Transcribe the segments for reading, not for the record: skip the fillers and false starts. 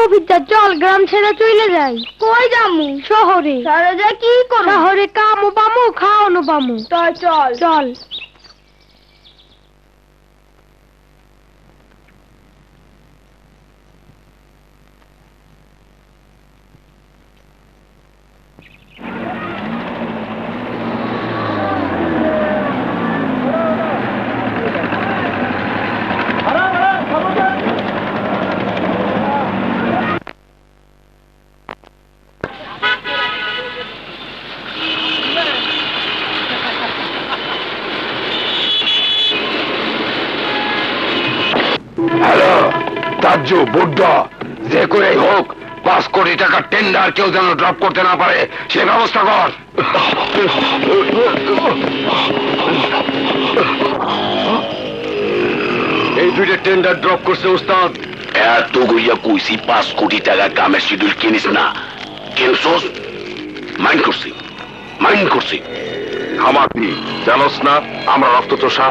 মফিদা চল গ্রাম ছেড়ে চলে যাই। কই যামু? শহরে। শহরে যা কি করব? শহরে কামও পামু খাওয়ানো পামু। তাই চল চল। হ্যালো তাজ্জু বুদ্ধা, যে করেই হোক 5 কোটি টাকার টেন্ডার কেউ যেন ড্রপ করতে না পারে সে ব্যবস্থা কর। এই দুইটা টেন্ডার ড্রপ করছে ওস্তাদ। এত গইয়া কইছি 5 কোটি টাকা কামের শিডিউল কিনিস না, কিনছস? মাইন্ড করছি হামাকি জানোস না আমরা রক্ত চোষা।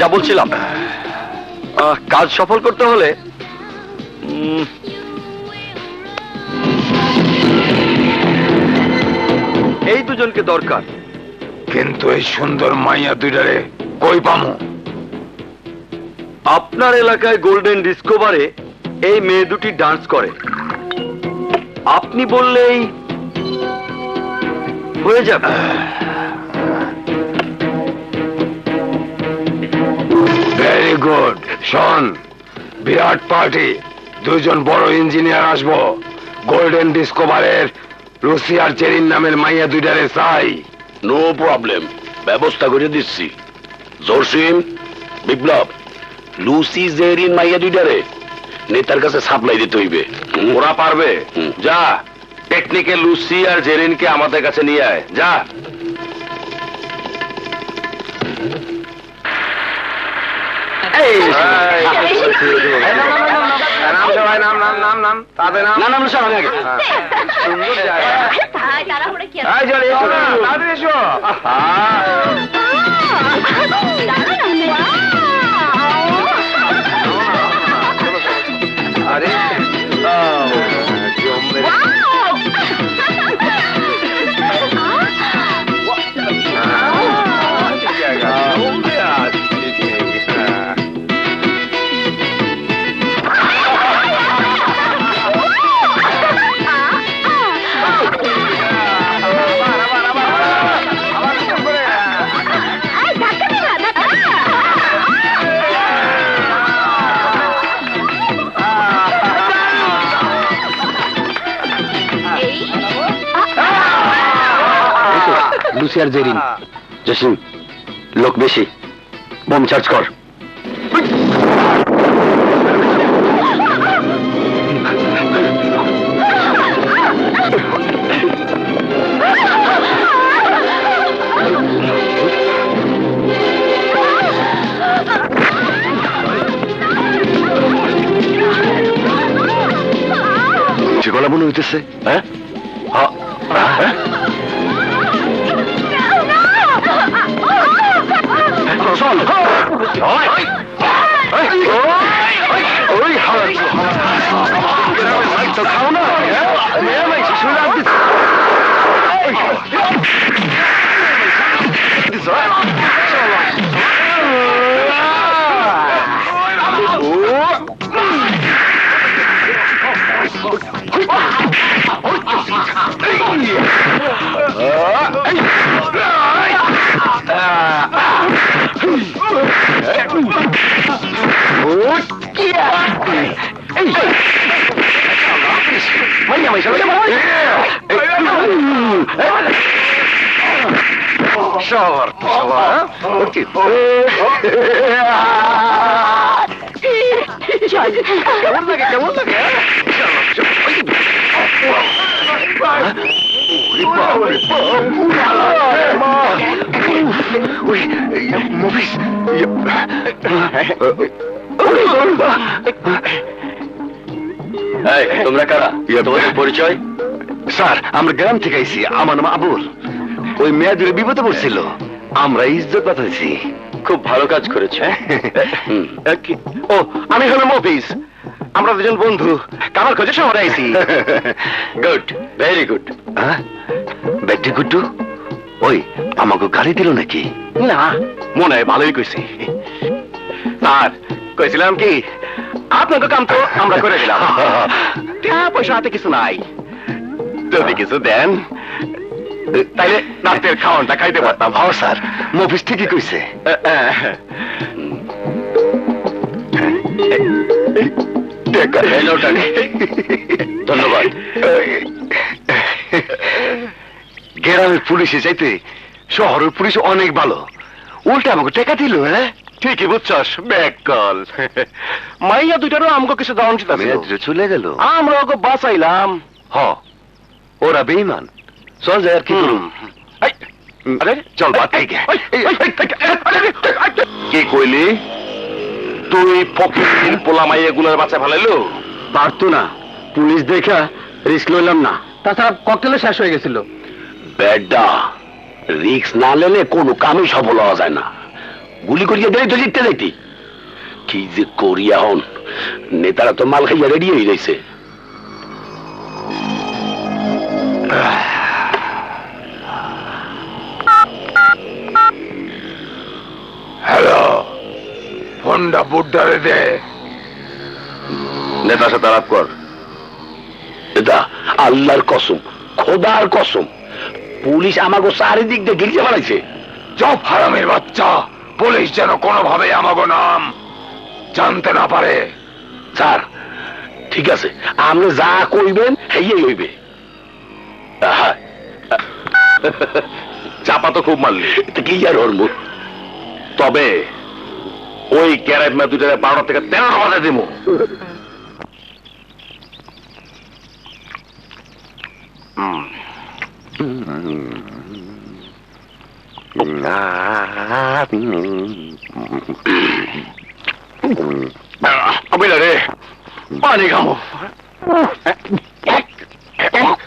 যা বলছিলাম, কাজ সফল করতে হলে এই দুজনকে দরকার। কিন্তু এই সুন্দর মাইয়া দুইটারে কই পামু? আপনার এলাকায় গোল্ডেন ডিস্কোভারে এই মেয়ে দুটি ডান্স করে, আপনি বললেই হয়ে যাবে। Very good. শোন, বিরাট পার্টি, দুইজন বড় ইঞ্জিনিয়ার আসবো। গোল্ডেন ডিস্কোভারের লুসি আর চেরিন নামের মাইয়া দুইটারে চাই। নো প্রবলেম, ব্যবস্থা করে দিচ্ছি। জসিম, বিপ্লব, লুসি জেরিন মাইয়া দুইটারে নেতার কাছে সাপ্লাই দিতে হইবে। ওরা পারবে। যা টেকনিকে লুসি আর জেরিনকে আমাদের কাছে নিয়ে আয়। যা। নাম নাম তাদের নাম না নাম স্যার আমি আগে সুন্দর জায়গা তাই তাড়াহুড়ো কি এই জলে এসো না তাড়াতাড়ি এসো আরে জমবে জায়গা জমবে আজ লুসি আর জেরিন জসিম লোক বেশি বোম চার্জ কর গলা মনে হইতেছে হ্যাঁ হ্যাঁ চল ওই খাও না কেমন লাগে তোমরা কারা তোমাদের পরিচয় স্যার আমরা গ্রাম থেকে আইছি আমার নাম আবুল ওই মেয়াদের বিপদে পড়ছিল আমরা ইজ্জত বাঁচাইছি খুব ভালো কাজ করেছে ও আমি হলো মফিজ আমরা দুজন বন্ধু কামার খোঁজে শহরে আইছি গুড ভেরি গুড ব্যাটি গুড্ডু ওই আমাকে গাড়ি দিল নাকি না মনে হয় ভালোই কইছি স্যার কইছিলাম কি আপনাকে কাম তো আমরা করে দিলাম পয়সা হাতে কিছু নাই যদি কিছু দেন তাইলে রাতের খাওয়ানটা খাইতে পারতাম ভাও স্যার মফিস ঠিকই কইছে ধন্যবাদ গ্রামের পুলিশে চাইতে শহরের পুলিশ অনেক ভালো উল্টা আমাকে টেকা দিল হ্যাঁ ঠিকই বুঝছস ব্যাক কল মাইয়া দুইটারও আমাকে কিছু দাম দিতে চলে গেল আমরা ওকে বাঁচাইলাম হ ওরা বেঈমান চল যাই আর কি করুম চল বাদ থেকে কি কইলি তুই ফকির পোলা মাইয়া গুলার বাচ্চা ফেলাইলো পারতো না পুলিশ দেখা রিস্ক লইলাম না তাছাড়া ককটেলে শেষ হয়ে গেছিল বেডা রিস্ক না নিলে কোনো কামই সফল হওয়া যায় না গুলি করিয়া দেয় তো জিততে যাইতি কি যে করিয়া হন নেতারা তো মাল খাইয়া রেডি হয়ে গেছে হ্যালো ফোনটা বুড্ডারে দে নেতার সাথে আলাপ কর নেতা আল্লাহর কসম খোদার কসম পুলিশ আমাকে চারিদিক দিয়ে গিলতে বানাইছে চপ হারামের বাচ্চা পুলিশ যেন কোনোভাবে আমাগো নাম জানতে না পারে স্যার ঠিক আছে আপনি যা কইবেন এই হইবে চাপা তো খুব মারলি কি আর ওর মুখ তবে ওই ক্যারেট মা দুটা 12 থেকে 13 বাজে দিব পানি খামো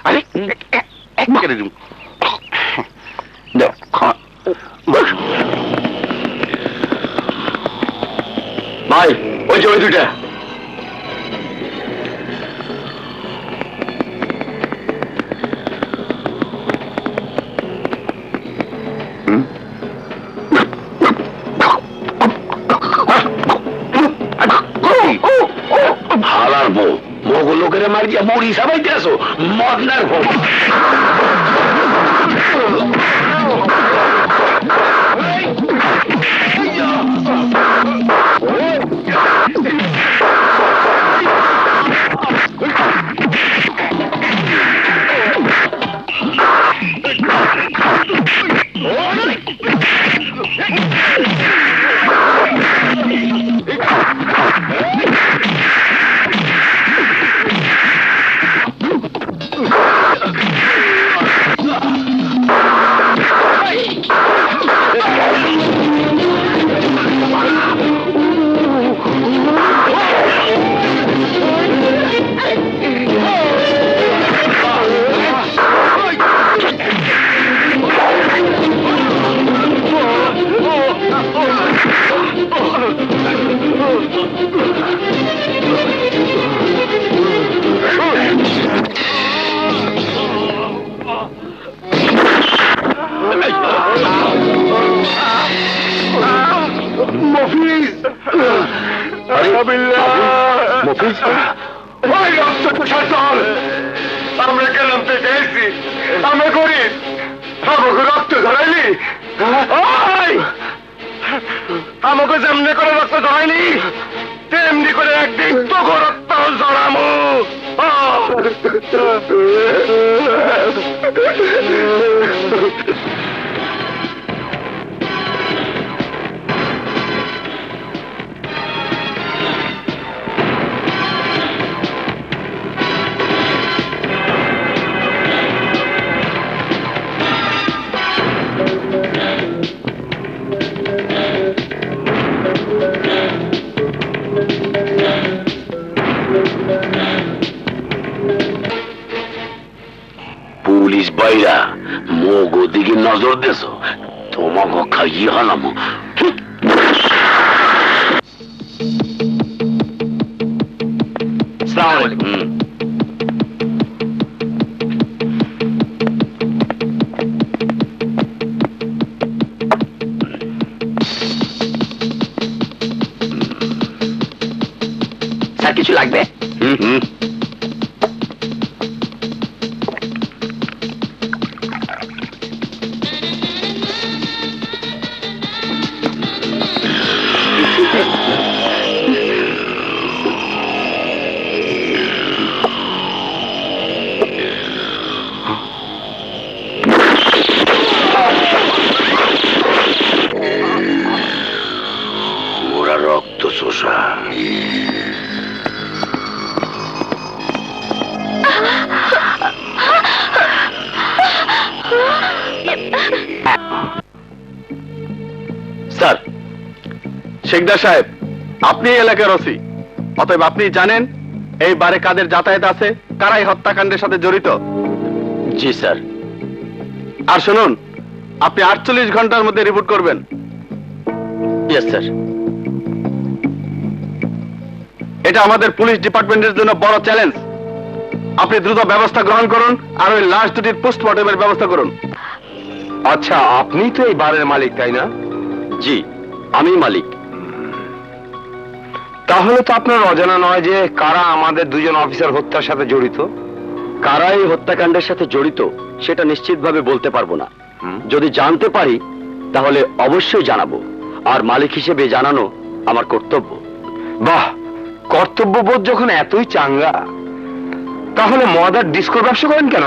আরে কেটে দিন ভাই ওই যে ওই দুইটা হালার বউ মগো লোকের মারিয়া মুড়ি সাবাইতে আসো মদনার বউ আমরা গেলাম থেকে এসি আমরা গরিব আমাকে রক্ত ধরাইলি আমাকে যেমনি করে রক্ত ধরাইনি তেমনি করে একদিন তোকে রক্ত জড়ামো পুলিশ বাইরা মগো দিকে নজর দেশ তোমাকে খাইয়ে হালামো স্যার কিছু লাগবে ওরা রক্ত শোষা স্যার শেখদার সাহেব আপনি এলাকার ওসি অতএব আপনি জানেন এই বারে কাদের যাতায়াত আছে কারাই হত্যাকাণ্ডের সাথে জড়িত জি স্যার আর শুনুন আপনি 48 ঘন্টার মধ্যে রিপোর্ট করবেন ইয়েস স্যার এটা আমাদের পুলিশ ডিপার্টমেন্টের জন্য বড় চ্যালেঞ্জ আপনি দ্রুত ব্যবস্থা গ্রহণ করুন আর ওই লাশ দুটির পোস্টমর্টমের ব্যবস্থা করুন আচ্ছা আপনি তো এই বারের মালিক তাই না জি আমি মালিক তাহলে তো আপনার অজানা নয় যে কারা আমাদের দুজন অফিসার হত্যার সাথে জড়িত কারা এই হত্যাকাণ্ডের সাথে জড়িত সেটা নিশ্চিতভাবে বলতে পারবো না যদি জানতে পারি তাহলে অবশ্যই জানাবো আর মালিক হিসেবে জানানো আমার কর্তব্য বাহ কর্তব্যবোধ যখন এতই চাঙ্গা তাহলে মদ আর ডিস্কোর ব্যবসা করেন কেন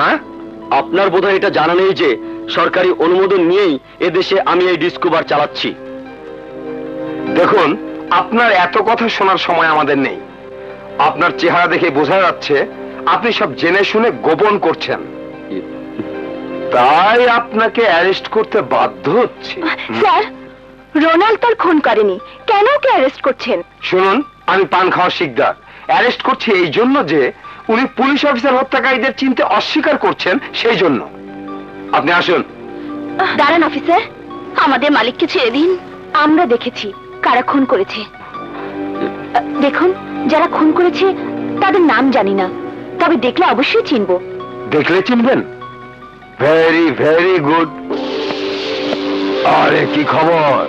আপনার বোধহয় এটা জানা নেই যে সরকারি অনুমোদন নিয়েই এদেশে আমি এই ডিস্কো বার চালাচ্ছি দেখুন আপনার এত কথা শোনার সময় আমাদের নেই আপনার চেহারা দেখে বোঝা যাচ্ছে আপনি সব জেনে শুনে গোপন করছেন তাই আপনাকে অ্যারেস্ট করতে বাধ্য হচ্ছে স্যার রোনাল্ড তার খুন করেনি কেন ওকে অ্যারেস্ট করছেন শুনুন আমি পান খাওয়া শিকদার অ্যারেস্ট করছি এই জন্য যে উনি পুলিশ অফিসার হত্যাকারীদের চিনতে অস্বীকার করছেন, সেই জন্য। আপনি আসুন। দাঁড়ান অফিসার, আমাদের মালিককে ছেড়ে দিন। আমরা দেখেছি কারা খুন করেছে। দেখুন, যারা খুন করেছে তাদের নাম জানি না, তবে দেখলে অবশ্যই চিনব। দেখলে চিনবেন? Very very good. আরে কি খবর?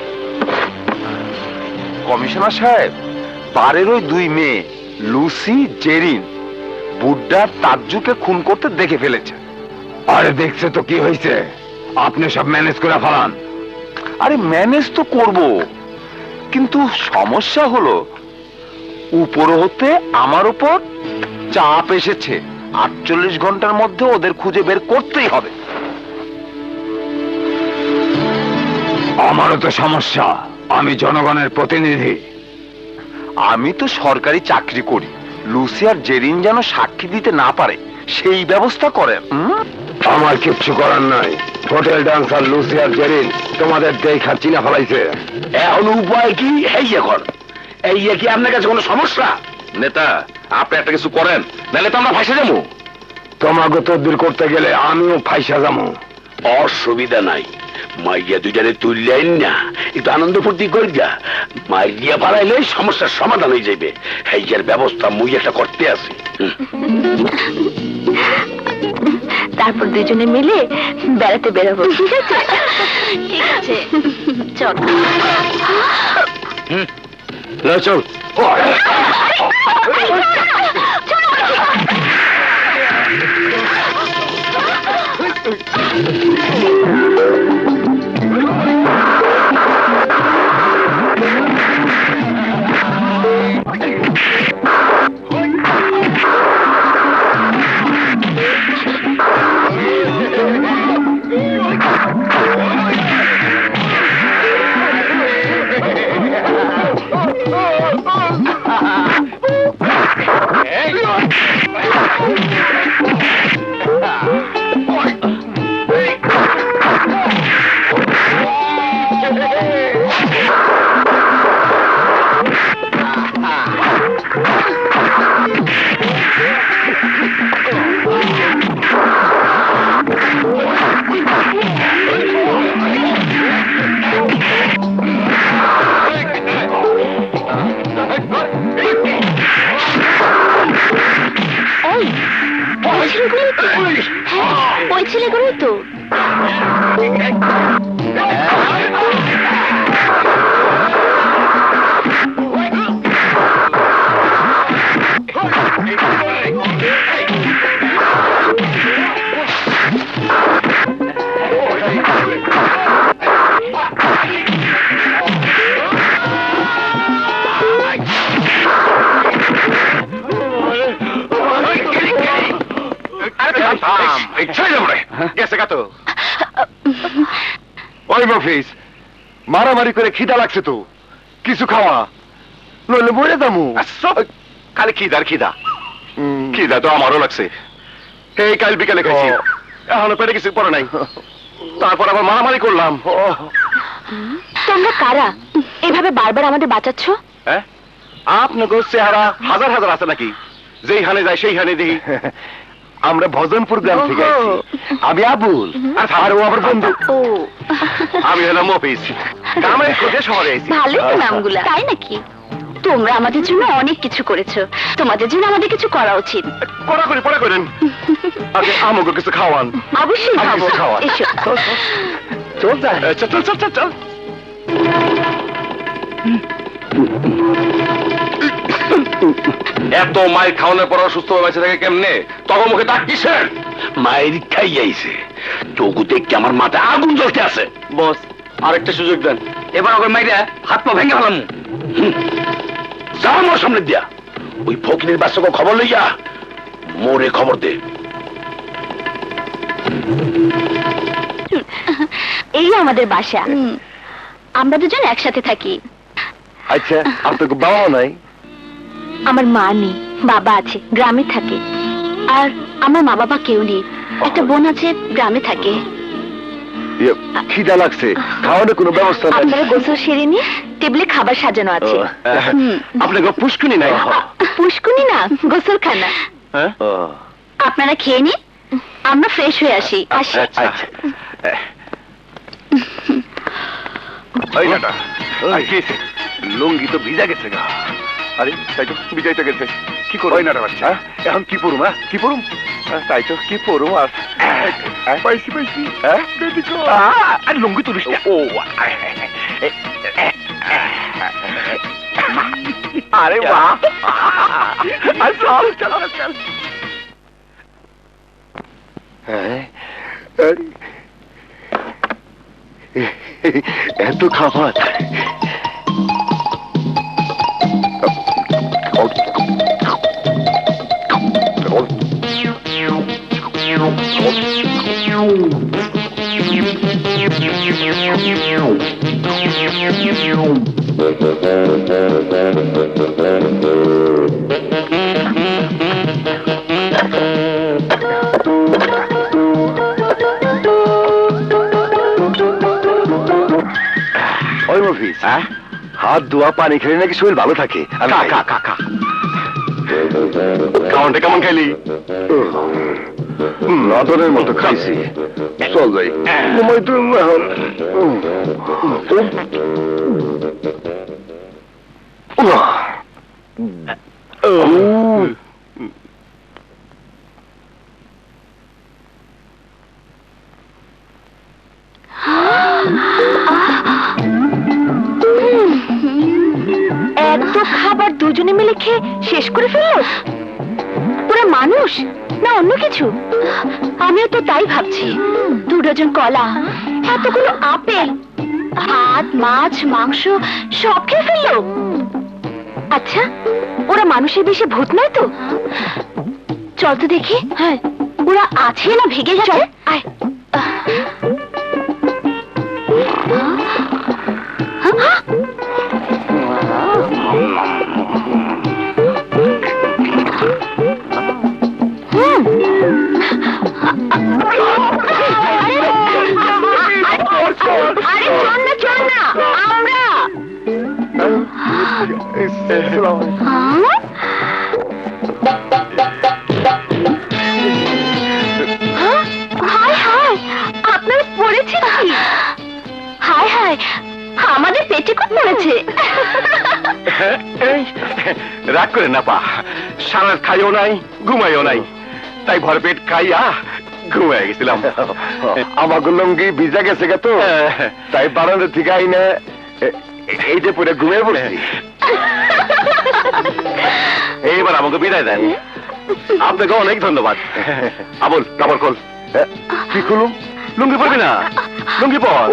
কমিশনার সাহেব, বারের ওই দুই মেয়ে লুসি, জেরিন বুড্ডা তাজ্জুকে খুন করতে দেখে ফেলেছে। আরে দেখছে তো কি হয়েছে, আপনি সব ম্যানেজ করে ফেলান। আরে ম্যানেজ তো করব, কিন্তু সমস্যা হলো উপর হতে আমার উপর চাপ এসেছে। 48 ঘন্টার মধ্যে ওদের খুঁজে বের করতেই হবে। আমারও তো সমস্যা, আমি জনগণের প্রতিনিধি। আমি তো সরকারি চাকরি করি, লুসি আর জেরিন যেন সাক্ষী দিতে না পারে সেই ব্যবস্থা করেন। আমার কিচ্ছু করার নাই। হোটেল ডান্সার লুসি আর জেরিন তোমাদের দেখা চিনা ফেলাইছে। এখন উপায় কি? এই এখন এই কি আপনার কাছে কোনো সমস্যা? নেতা, আপনি একটা কিছু করেন, নাহলে তো আমরা ফাঁসে যাবো। তোমাকে তদবির করতে গেলে আমিও ফাইসা যাবো। অসুবিধা নাই, মাইয়া দুইটারে তুললেন না, একটু আনন্দ ফুর্তি করি যা। মাইয়া পালাইলে সমস্যার সমাধান হয়ে যাবে। এইটার ব্যবস্থা মুই একটা করতে আছি। তারপর দুজনে মিলে বেড়াতে বেরোবো। ঠিক আছে? ঠিক আছে, চল। চল। ওই ছেলেগুলোই তো। ওই মফিজ, মারামারি করে খিদা লাগছে তো, কিছু খাওয়া, নইলে মরে যাবো। খালি খিদার খিদা। খিদা তো আমারও লাগছে, এই কাল বিকালে খাইছি, এখনো পেটে কিছু পড়ে নাই, তারপর আবার মারামারি করলাম। তোমরা কারা এভাবে বারবার আমাদের বাঁচাচ্ছ? আপনাকে চেহারা হাজার হাজার আছে নাকি, যেইখানে যায় সেইখানে দেখি। আমরা ভজনপুর গ্রাম থেকে আইছি। আমি আবুল, আর ও আমার বন্ধু। আমি হলাম মফিজ, গ্রামের খোঁজে শহরে আইছি। ভালোই তো নামগুলা। তাই নাকি? তোমরা আমাদের জন্য অনেক কিছু করেছো, তোমাদের জন্য আমাদের কিছু করা উচিত। করা করি, পরে করেন। আগে আমাকে কিছু খাওয়ান। অবশ্যই খাবো, খাওয়ান। এসো। চল যাই। চল চল চল চল। এত মায়ের খাওয়ানোর পর সুস্থ হয়ে বেঁচে থাকে কেমনে? তখন মুখে ডাক কিসের? মায়ের খাই যাইছে, চোখু দেখে আমার মাথায় আগুন জ্বলতে আছে। বস, আরেকটা সুযোগ দেন, এবার ওকে মাইরা হাত পা ভেঙে ফেলাম। যাও আমার সামনে দিয়া, ওই ফকিরের বাচ্চাকে খবর লইয়া মোরে খবর দে। এই আমাদের বাসা, আমরা দুজন একসাথে থাকি। আচ্ছা, আপনাকে বাবা নাই? আমার মা নেই, বাবা আছে, গ্রামে থাকে। আর আমার মা বাবা কেউ নেই, একটা বোন আছে, গ্রামে থাকে। খিদা লাগছে, খাওয়ানোর কোনো ব্যবস্থা নাই। আপনারা গোসল সেরে নিয়ে টেবিলে খাবার সাজানো আছে। আপনাকে পুষ্কুনি নাই? পুষ্কুনি না, গোসলখানা। আপনারা খেয়ে নিন, আমরা ফ্রেশ হয়ে আসি। আসি। লুঙ্গি তো ভিজা গেছে গা। আরে তাই তো ভিজাইতে গেছে, কি করবো? এখন কি পড়ুম? কি পড়ুম? তাই তো কি পড়ুম? আর পাইছি পাইছি। আর লুঙ্গি তুলিস না। ও আরে বাহ, চল চল চল। এত খাবার! ওই মফিজ, হাত ধোয়া পানি খেলে নাকি শরীর ভালো থাকে। খাওয়ানটা কেমন খাইলি? নদনের মতো খাইছি। চল যাই, ঘুমাই তো এখন। এত খাবার দুজনে মিলে খেয়ে শেষ করে ফেললো? পুরো মানুষ না অন্য কিছু? আমিও তো তাই ভাবছি। 2 ডজন কলা, এতগুলো আপেল, ভাত, মাছ, মাংস সব খেয়ে ফেললো। আচ্ছা, ওরা মানুষের বেশে ভূত নয় তো? চল তো দেখি। হ্যাঁ, ওরা আছে না ভেগে যাচ্ছে। আয়। আপনার পড়েছে কি? হায় হায়, আমাদের পেটে খুব পড়েছে। রাগ করে না পা, সারা খাইও নাই, ঘুমাইও নাই, তাই ভর পেট খাইয়া ঘুমাই গেছিলাম। আমার লুঙ্গি ভিজা গেছে গে তো, তাই বারান্দা থেকে আইনে এই যে পুরো ঘুমিয়ে পড়ছি। এইবার আমাকে বিদায় দেন। আপনাকে অনেক ধন্যবাদ। আবুল, কাপড় খোল। কি খুলুম? লুঙ্গি পরবি না? লুঙ্গি পর।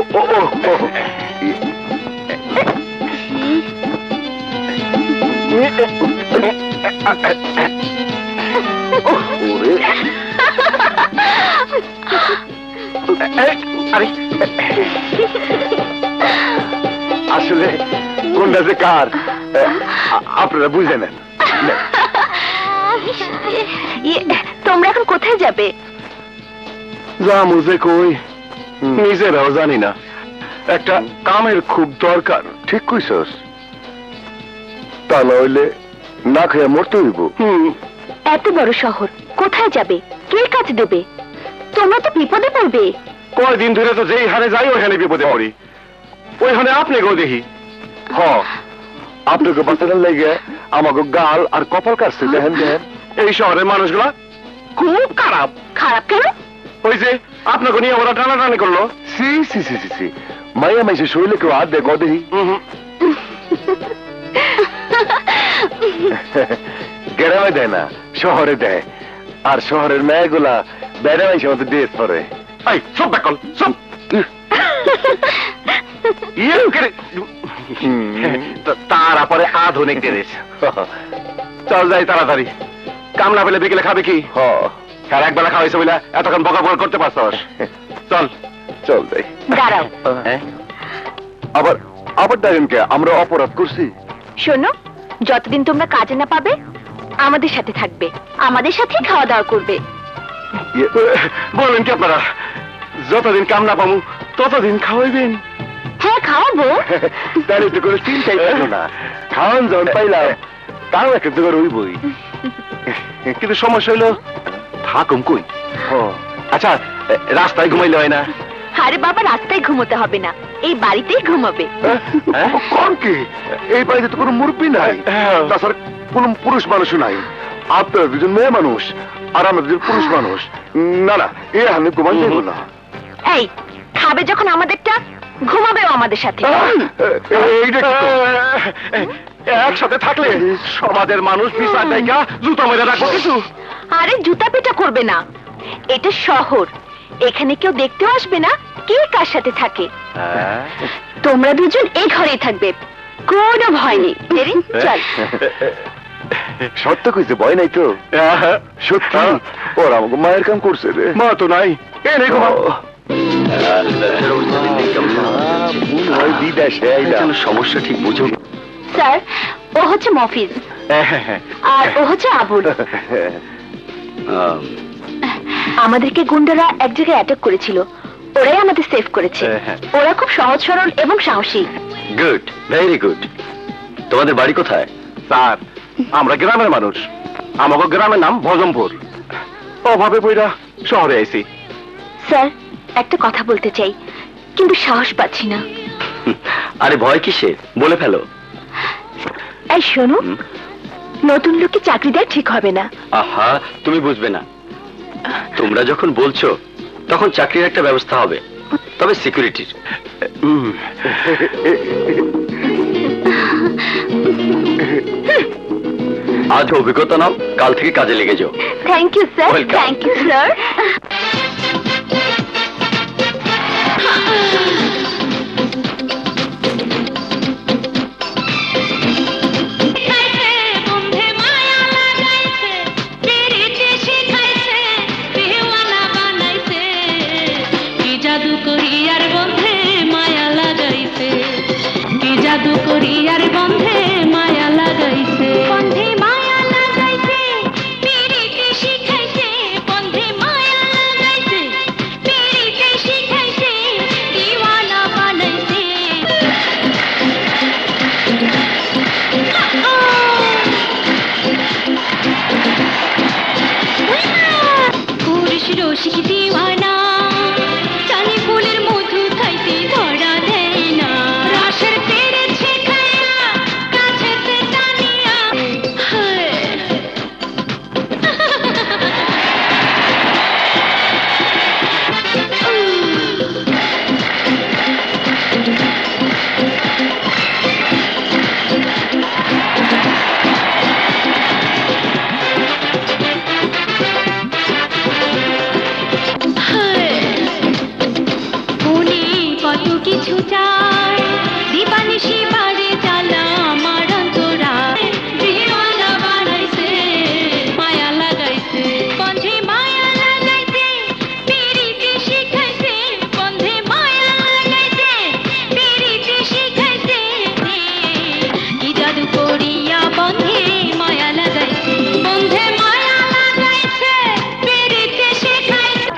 আসলে কোনটা যে কার আপনারা বুঝে নেন। তোমরা এখন কোথায় যাবে? যা মুঝে কই নিজেরাও জানি না। একটা কামের খুব দরকার। ঠিক কইছস, তা নইলে না খেয়ে মরতে হইব। এত বড় শহর, কোথায় যাবে? কে কাজ দেবে? তোমরা তো বিপদে পড়বে। কয়দিন ধরে তো যেই হারে যাই ওইখানে বিপদে পড়ি। ওইখানে আপনি গো দেখি। হ, আপনাকে বাঁচানোর লেগে আমাকে গাল আর কপাল কাটছে। দেখেন দেখেন, এই শহরের মানুষগুলা খুব খারাপ। খারাপ কেন? ওই যে আপনাকে নিয়ে ওরা টানাটানি করলো। সি সি সি সি সি, মাইয়া মাইসে শরীরে কেউ হাত দেয় দেখি? গ্রামে দেয় না, শহরে দেয়। আর শহরের মেয়েগুলা বেড়ে মাইসে মতো ড্রেস পরে। সব ব্যাকল সব। তারপরে আধুনিক ড্রেস। চল যাই তাড়াতাড়ি, কাম না পেলে বিকেলে খাবে কি? আর একবেলা খাওয়াইছে বলে এতক্ষণ বকা বকা করতে পারছস। চল চল যাই। দাঁড়াও। আবার আবার ডাকেন কে? আমরা অপরাধ করছি? শোনো, যতদিন তোমরা কাজে না পাবে আমাদের সাথে থাকবে, আমাদের সাথে খাওয়া দাওয়া করবে। বললেন কি আপনারা? যতদিন কাম না পাবো ততদিন খাওয়াইবেন? হ্যাঁ খাওয়াবো। তাহলে তো কোনো চিন্তাই থাকলো না, খাওয়ান যখন পাইলাম তাও একটা জোগাড় হইবই। কিন্তু সমস্যা হইলো থাকুম কই? ও আচ্ছা, রাস্তায় ঘুমাইলে হয় না? আরে বাবা, রাস্তায় ঘুমোতে হবে না, এই বাড়িতেই ঘুমাবে। কোন কি? এই বাড়িতে তো কোনো মুরব্বী নাই, তাছাড়া কোনো পুরুষ মানুষও নাই। আপনারা দুজন মেয়ে মানুষ আর আমরা দুজন পুরুষ মানুষ। না না, আমি ঘুমান দেবো না। এই খাবে যখন আমাদেরটা, ঘুমাবেও আমাদের সাথে। এইটা কি? একসাথে থাকলে সমাজের মানুষ বিচার জায়গা জুতা মেরে রাখবো কিছু। আরে জুতা পিটা করবে না, এটা শহর, এখানে কেউ দেখতেও আসবে না কে কার সাথে থাকে। তোমরা দুজন এই ঘরেই থাকবে, কোনো ভয় নেই। জেরিন, চল। সত্য কইছে, ভয় নাই তো? সত্যি ওরা আমাকে মায়ের কাম করছে রে। মা তো নাই, এ নেই গো মা। সমস্যা ঠিক বুঝো। স্যার, ও হচ্ছে মফিজ আর ও হচ্ছে আবুল। আমাদেরকে গুন্ডারা এক জায়গায় অ্যাটাক করেছিল, ওরাই আমাদের সেভ করেছে। ওরা খুব সহজ সরল এবং সাহসী। Good, very good. তোমাদের বাড়ি কোথায়? স্যার, আমরা গ্রামের মানুষ, আমাকে গ্রামের নাম ভজমপুর। অভাবে পইরা শহরে আইছি। স্যার, একটা কথা বলতে চাই কিন্তু সাহস পাচ্ছি না। আরে ভয় কিসে, বলে ফেলো। এই শোনো, নতুন লোককে চাকরি দেওয়া ঠিক হবে না। আহা, তুমি বুঝবে না। তোমরা যখন বলছো তখন চাকরির একটা ব্যবস্থা হবে, তবে সিকিউরিটির। আজ অভিজ্ঞতা নাও, কাল থেকে কাজে লেগে যাও। Thank you sir. Welcome. Thank you sir. জাদু করিয়ার বন্ধে মায়া লাগাইছে, বন্ধে মায়া লাগাইছে, পিরিতি শিখাইছে, বন্ধে মায়া লাগাইছে, পিরিতি শিখাইছে, দিওয়ানা বানাইছে। পুরুষ রসিক দিওয়ানা, চাঁদি ফুলের মধু খাইতে ধরা দেয় না, রাসের পেরেছে খায়া কাছেতে টানিয়া। মনে কত কিছু চায়, দিবানিশি বাড়ে জ্বালা আমার অন্তরায়, দিওয়ানা বানাইছে, মায়া লাগাইছে, বন্ধে মায়া লাগাইছে, পিরিতি শিখাইছে, বন্ধে মায়া লাগাইছে, পিরিতি শিখাইছে, কি জাদু করিয়া বন্ধে মায়া লাগাইছে, বন্ধে মায়া লাগাইছে, পিরিতি শিখাইছে।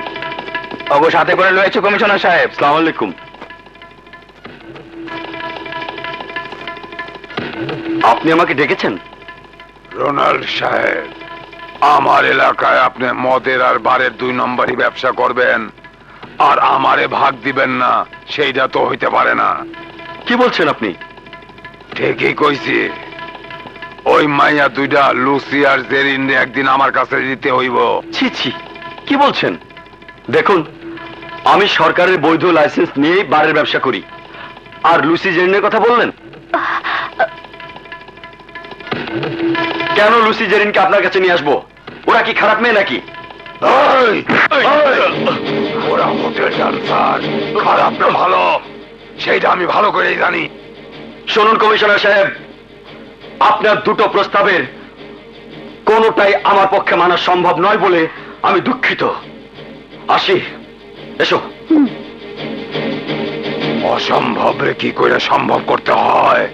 অবশ্য সাথে করে রয়েছে কমিশনার সাহেব। আসসালামু আলাইকুম। আপনি আমাকে ডেকেছেন? রোনাল্ড সাহেব, আমার এলাকায় আপনি মদের আর বারের 2 নম্বরই ব্যবসা করবেন আর আমারে ভাগ দিবেন না, সেইটা তো হইতে পারে না। কি বলছেন আপনি? ঠিকই কইছি। ওই মাইয়া দুইটা লুসি আর জেরিন একদিন আমার কাছে দিতে হইব। ছি ছি, কি বলছেন? দেখুন, আমি সরকারের বৈধ লাইসেন্স নিয়েই বারের ব্যবসা করি, আর লুসি জেরিনের কথা বললেন কেন? লুসি জেরিনকে আপনার কাছে নিয়ে আসবো? ওরা কি খারাপ মেয়ে নাকি? এই, এই, ওরা হোটেল ডান্সার, খারাপ না ভালো সেইটা আমি ভালো করেই জানি। শুনুন কমিশনার সাহেব, আপনার দুটো প্রস্তাবের কোনোটাই আমার পক্ষে মানা সম্ভব নয় বলে আমি দুঃখিত। আসি, এসো। অসম্ভব রে কি করে সম্ভব করতে হয়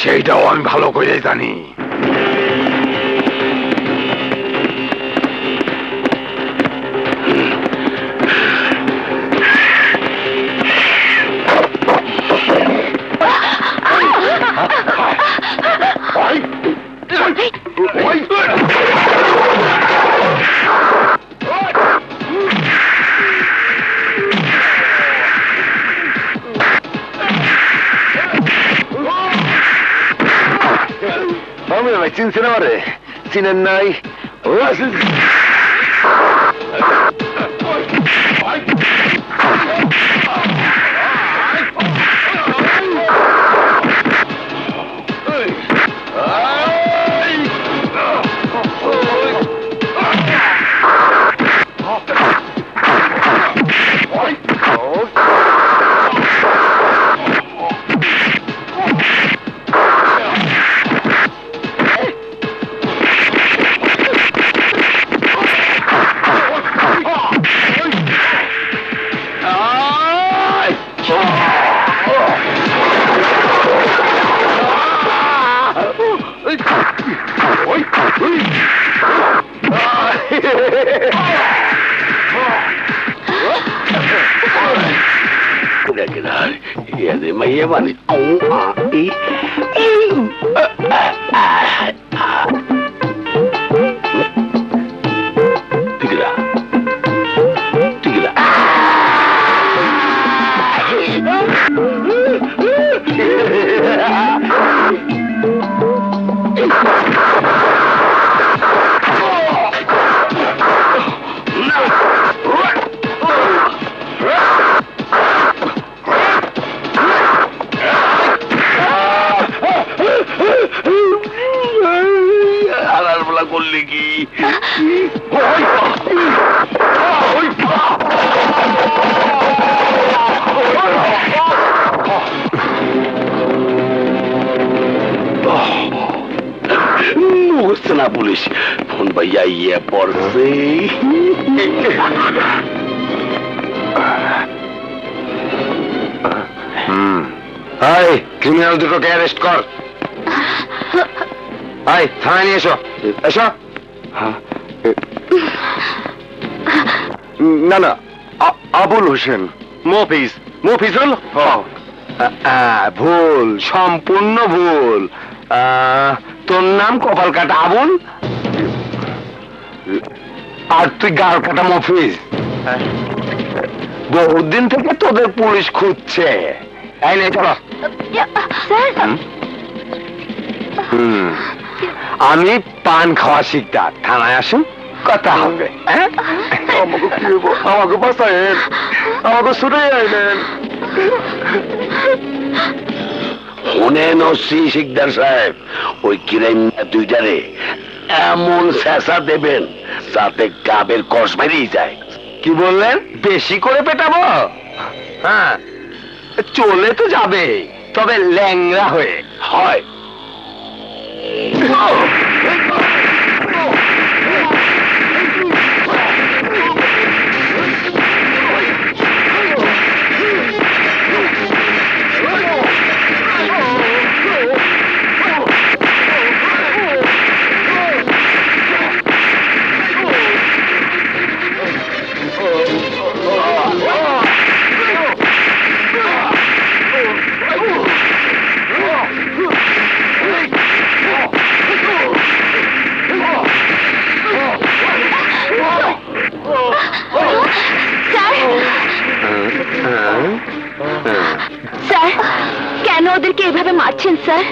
সেইটাও আমি ভালো করেই জানি। মামুন ভাই চিনছেন আমারে? চিনেন নাই? ও মাইয়া মানে করলে কি বুঝছে না পুলিশ ফোন ভাইয়া ইয়ে পড়ছে ক্রিমিনাল দুটোকে অ্যারেস্ট কর। আয় থানায় নিয়ে এসো। এসো। না না, আবুল হোসেন। মফিজুল। ভুল, সম্পূর্ণ ভুল। তোর নাম কপাল কাটা আবুল, আর তুই গাল কাটা মফিজ। বহুদিন থেকে তোদের পুলিশ খুঁজছে। এই নে চলো। আমি পান খাওয়া শিকদার, থানায় আসুন, কথা হবে। আমাকে বাঁচায়েন, আমাকে ছুটে আইলেন। শোনেন ওসি শিকদার সাহেব, ওই কিরাইম দুইটারে এমন শেষা দেবেন যাতে গাবের কষ বেরিয়ে যায়। কি বললেন? বেশি করে পেটাবো? হ্যাঁ, চলে তো যাবে, তবে ল্যাংড়া হয়ে। হয় স্যার, কেন ওদেরকে এভাবে মারছেন স্যার?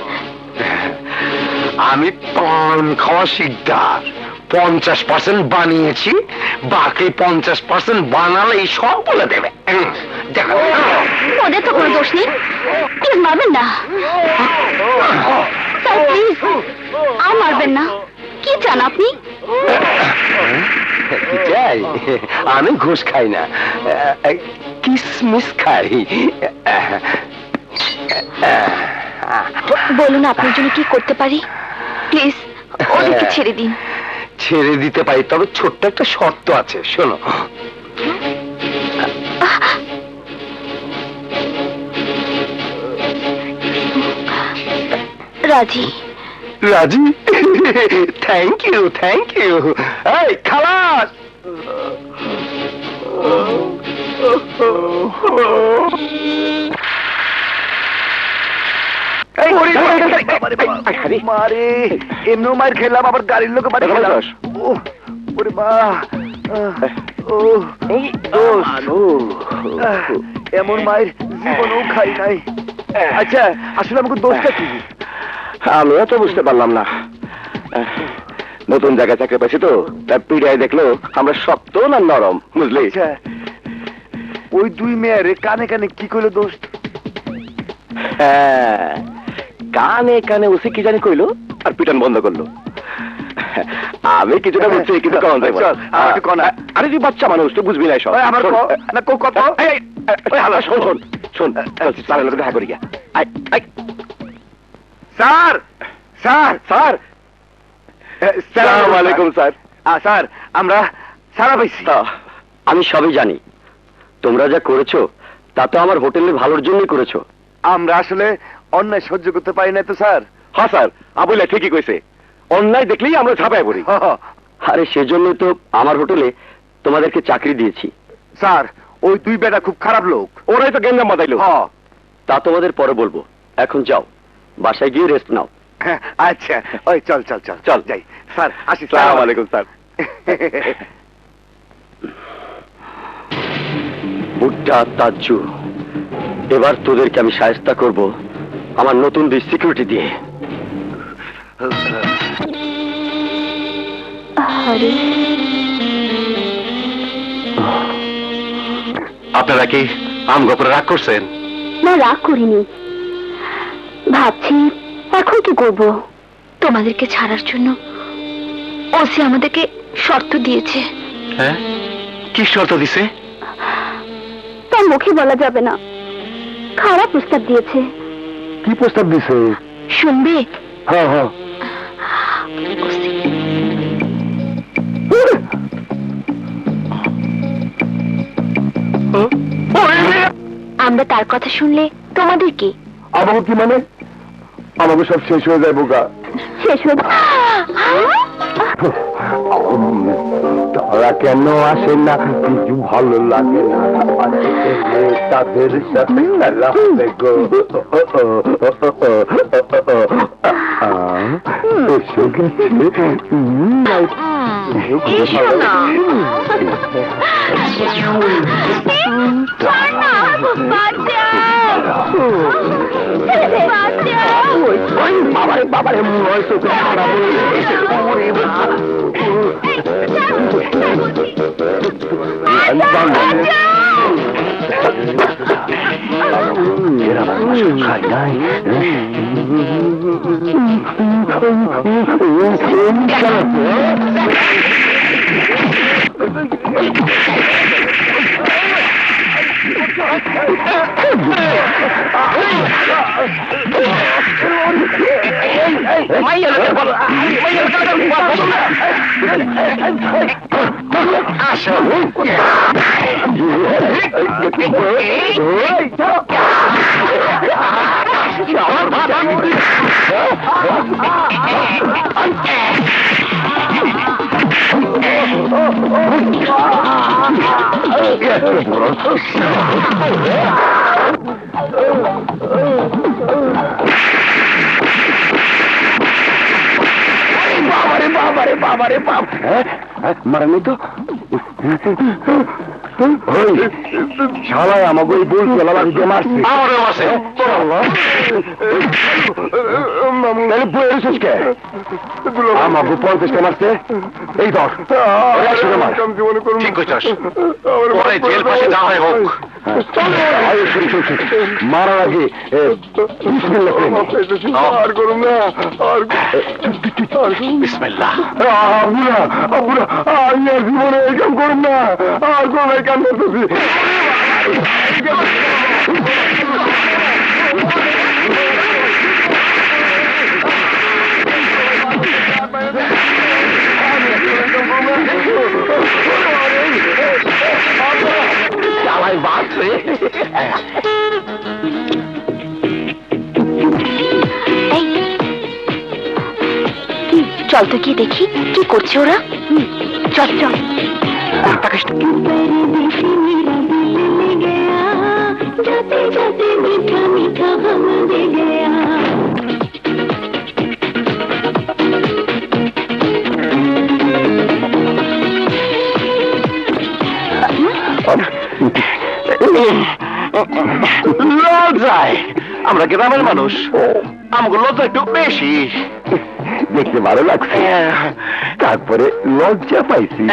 আমি পান খাওয়া শিকদার, 50% বানিয়েছি, বাকি 50% বানালেই সব বলে দেবে। ওদের তো কোনো দোষ নেই, প্লিজ মারবেন না স্যার, প্লিজ আর মারবেন না। কি চান আপনি? কি চাই? আমি ঘুষ খাই না, কিসমিস খাই। বলুন আপনার জন্য কি করতে পারি, প্লিজ ওদেরকে ছেড়ে দিন। ছেড়ে দিতে পারি, তবে ছোট্ট একটা শর্ত আছে, শোনো। রাজি। রাজি? Thank you, thank you. এই খালাস। মারে এমন মার খেলাম, আবার গাড়ির লোকে বাড়ি খেলাম। ওরে মা, এমন মায়ের জীবনও খাই নাই। আচ্ছা, আসলে আমাকে দোষটা কি? আমিও তো বুঝতে পারলাম না। নতুন জায়গায় চাকরি পাইছি তো, তার পিড়ায় দেখলো আমরা শক্ত না নরম, বুঝলি? ওই দুই মেয়ের কানে কানে কি কইলো দোস্ত? হ্যাঁ, কানে কানে ওসে কি জানি কইলো, আর পিটান বন্ধ করলো। আমি কিছুটা বুঝছি, কিন্তু কখন যাইব? আরে তুই বাচ্চা মানুষ, তুই বুঝবি না সব। আমার কথা শোন শোন শোন, স্যারের লোক দেখা করি গিয়া। স্যার স্যার স্যার, আসসালামু আলাইকুম স্যার। স্যার, আমরা সারা পাইছি। আমি সবই জানি, তোমরা যা করেছো তা তো আমার হোটেলের ভালোর জন্যই করেছো। আমরা আসলে অন্যায় সহ্য করতে পারি না তো স্যার। হ্যাঁ স্যার, আবুল্লাহ ঠিকই কইছে, অন্যায় দেখলেই আমরা ঝাঁপায় পড়ি। আরে সেজন্যই তো আমার হোটেলে তোমাদেরকে চাকরি দিয়েছি। স্যার, ওই দুই বেটা খুব খারাপ লোক, ওরাই তো গেঞ্জাম বাঁধাইলো। তা তোমাদের পরে বলবো, এখন যাও, বাসায় গিয়ে রেস্ট নাও। আচ্ছা, ওই চল চল চল চল যাই। স্যার আসি। আসসালামু আলাইকুম স্যার। বুট্টা তাজ্জু, এবার তোদেরকে আমি শায়েস্তা করব আমার নতুন সিকিউরিটি দিয়ে। আপনারা কি আমগো উপরে রাগ করছেন? না, রাগ করিনি, ভাবছি এখন কি করব। তোমাদেরকে ছাড়ার জন্য ওসি আমাদেরকে শর্ত দিয়েছে। হ্যাঁ, কি শর্ত দিছে? তা মুখে বলা যাবে না, খারাপ প্রস্তাব দিয়েছে। কি প্রস্তাব দিছে? শুনবে? হ্যাঁ হ্যাঁ। আমরা তার কথা শুনলে তোমাদের কি? আমাকে কি মানে? আমাকে সব শেষ হয়ে যায় বোকা। শেষ হয়ে তারা কেন আসে না, কিছু ভালো লাগে না, তাদের সাথে খেলা হবে গো। এসে গেছে। এসো না। বাবারে বাবারে, খাই নাই। বাবারে বাবারে বাপ, মারা নেই তো? শালায় আমাকে ওই বই চলা বাড়িতে মারছে। আমারও মারছে। আমাকে 50টা মারছে, এই 10 ঠিক করছস। জেল পাশে যা হয় হোক, মারার আগে আর করুন না। বিসমিল্লাহ। জীবনে এই কাম করুন না, আর কোন এই কাম করতেছি। চালাই বাঁচবে। চল তো কি দেখি কি করছে ওরা। চল চল। লজ্জায়, আমরা গ্রামের মানুষ, আমাকে লজ্জা একটু বেশি। দেখতে ভালো লাগছে, তারপরে লজ্জা পাইছি।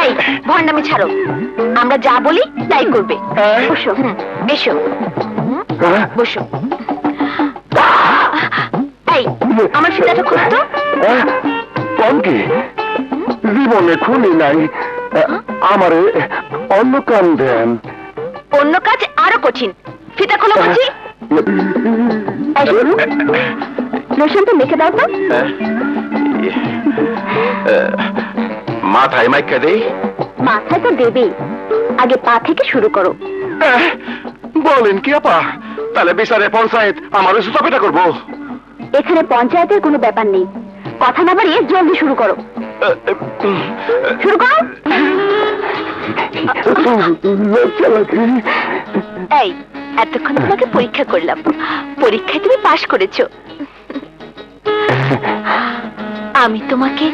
এই ভণ্ডামি ছাড়ো, আমরা যা বলি তাই করবে। বসো, এসো, বসো। এই আমার সেটাটা খুলতো। কি জীবনে খুলি নাই, আমারে অন্য কাম দেন। অন্য কাজ আরো কঠিন, ফিতা খোলো বলছি। লোশনটা মেখে দাও তো। মাথায় মাইকা দেই? মাথায় তো দেবেই, আগে পা থেকে শুরু করো। বলেন কি আপা, তাহলে বিচারে পঞ্চায়েত আমার সুতা পেটা করবো? এখানে পঞ্চায়েতের কোনো ব্যাপার নেই, কথা না বাড়িয়ে জলদি শুরু করো। শুরু করো। এই এতক্ষণ তোমাকে পরীক্ষা করলাম, পরীক্ষায় তুমি পাশ করেছো। আমি তোমাকে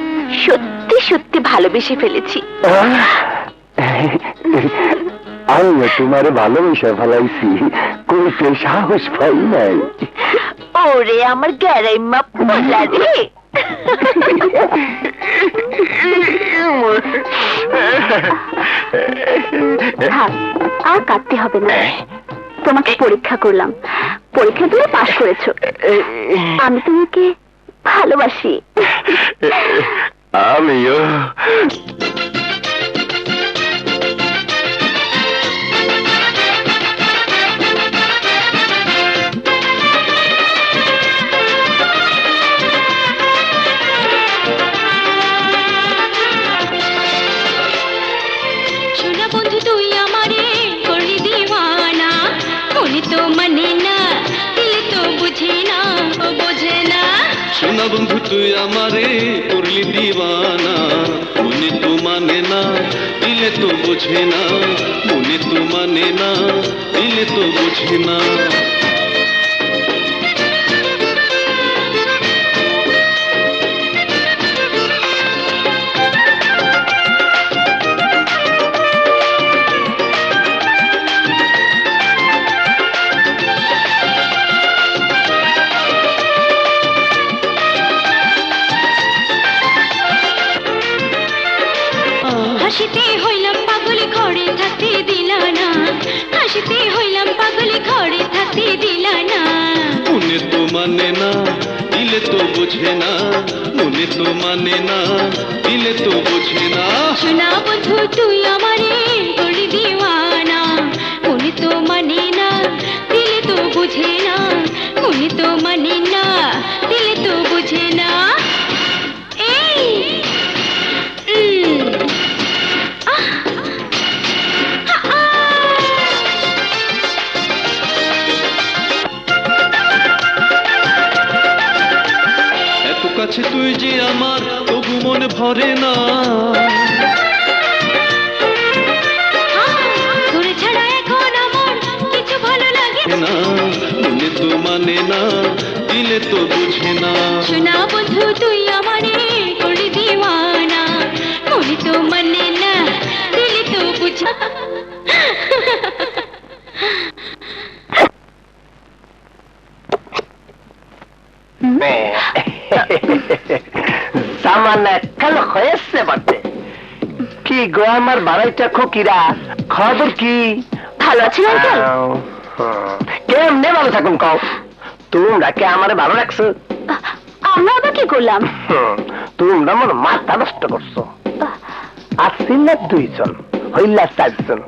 সত্যি সত্যি ভালোবেসে ফেলেছি। আমি তোমারে ভালোবেসে ফেলাইছি, কইতে সাহস পাই নাই। ওরে আমার গ্যারাইমা পোলা রে। আর কাঁদতে হবে না, তোমাকে পরীক্ষা করলাম, পরীক্ষা তুমি পাশ করেছো। আমি তোমাকে ভালোবাসি। আমিও। শোনা বন্ধু তুই আমারে করলি দিওয়ানা, মনে তো মানে না, দিলে তো বুঝে না, ও বোঝে না। শোনা বন্ধু তুই আমারে করলি দিওয়ানা, মনে তো মানে না, দিলে তো বোঝে না, মনে তো মানে না, দিলে তো বোঝে না। হাসিতে হইলাম পাগল ঘরে থাকতে দিলা না, হাসিতে হইলাম পাগল ঘরে থাকতে দিলা না। মনে তো মানে না, দিলে তো বোঝে না, মনে তো মানে না, দিলে তো বোঝে না। শোনা বন্ধু তুই আমারে করলি দিওয়ানা, মনে তো মানে না, দিলে তো বুঝে না, মনে তো মানে না, দিলে তো বুঝে না। এই এত কাছে তুই যে আমার, তবু মনে ভরে না। তোরে ছাড়া এখন আমার কিছু ভালো লাগে না, মনে তো মানে না, দিলে তো বুঝে না। শোনা বন্ধু তুই আমারে করলি দিওয়ানা, মনে তো মানে না, দিলে তো বুঝা। সামান্য কালো হয়েছে বটে। কি গো আমার বাড়াইটা খকিরা, খবর কি? ভালো আছেন আঙ্কেল? কেমনে ভালো থাকুন কও? তোমরা কে আমারে ভালো রাখছো? আমরা আবার কি করলাম? তোমরা আমার মাথা নষ্ট করছো। আসছিল না 2 জন, হইলা 4 জন।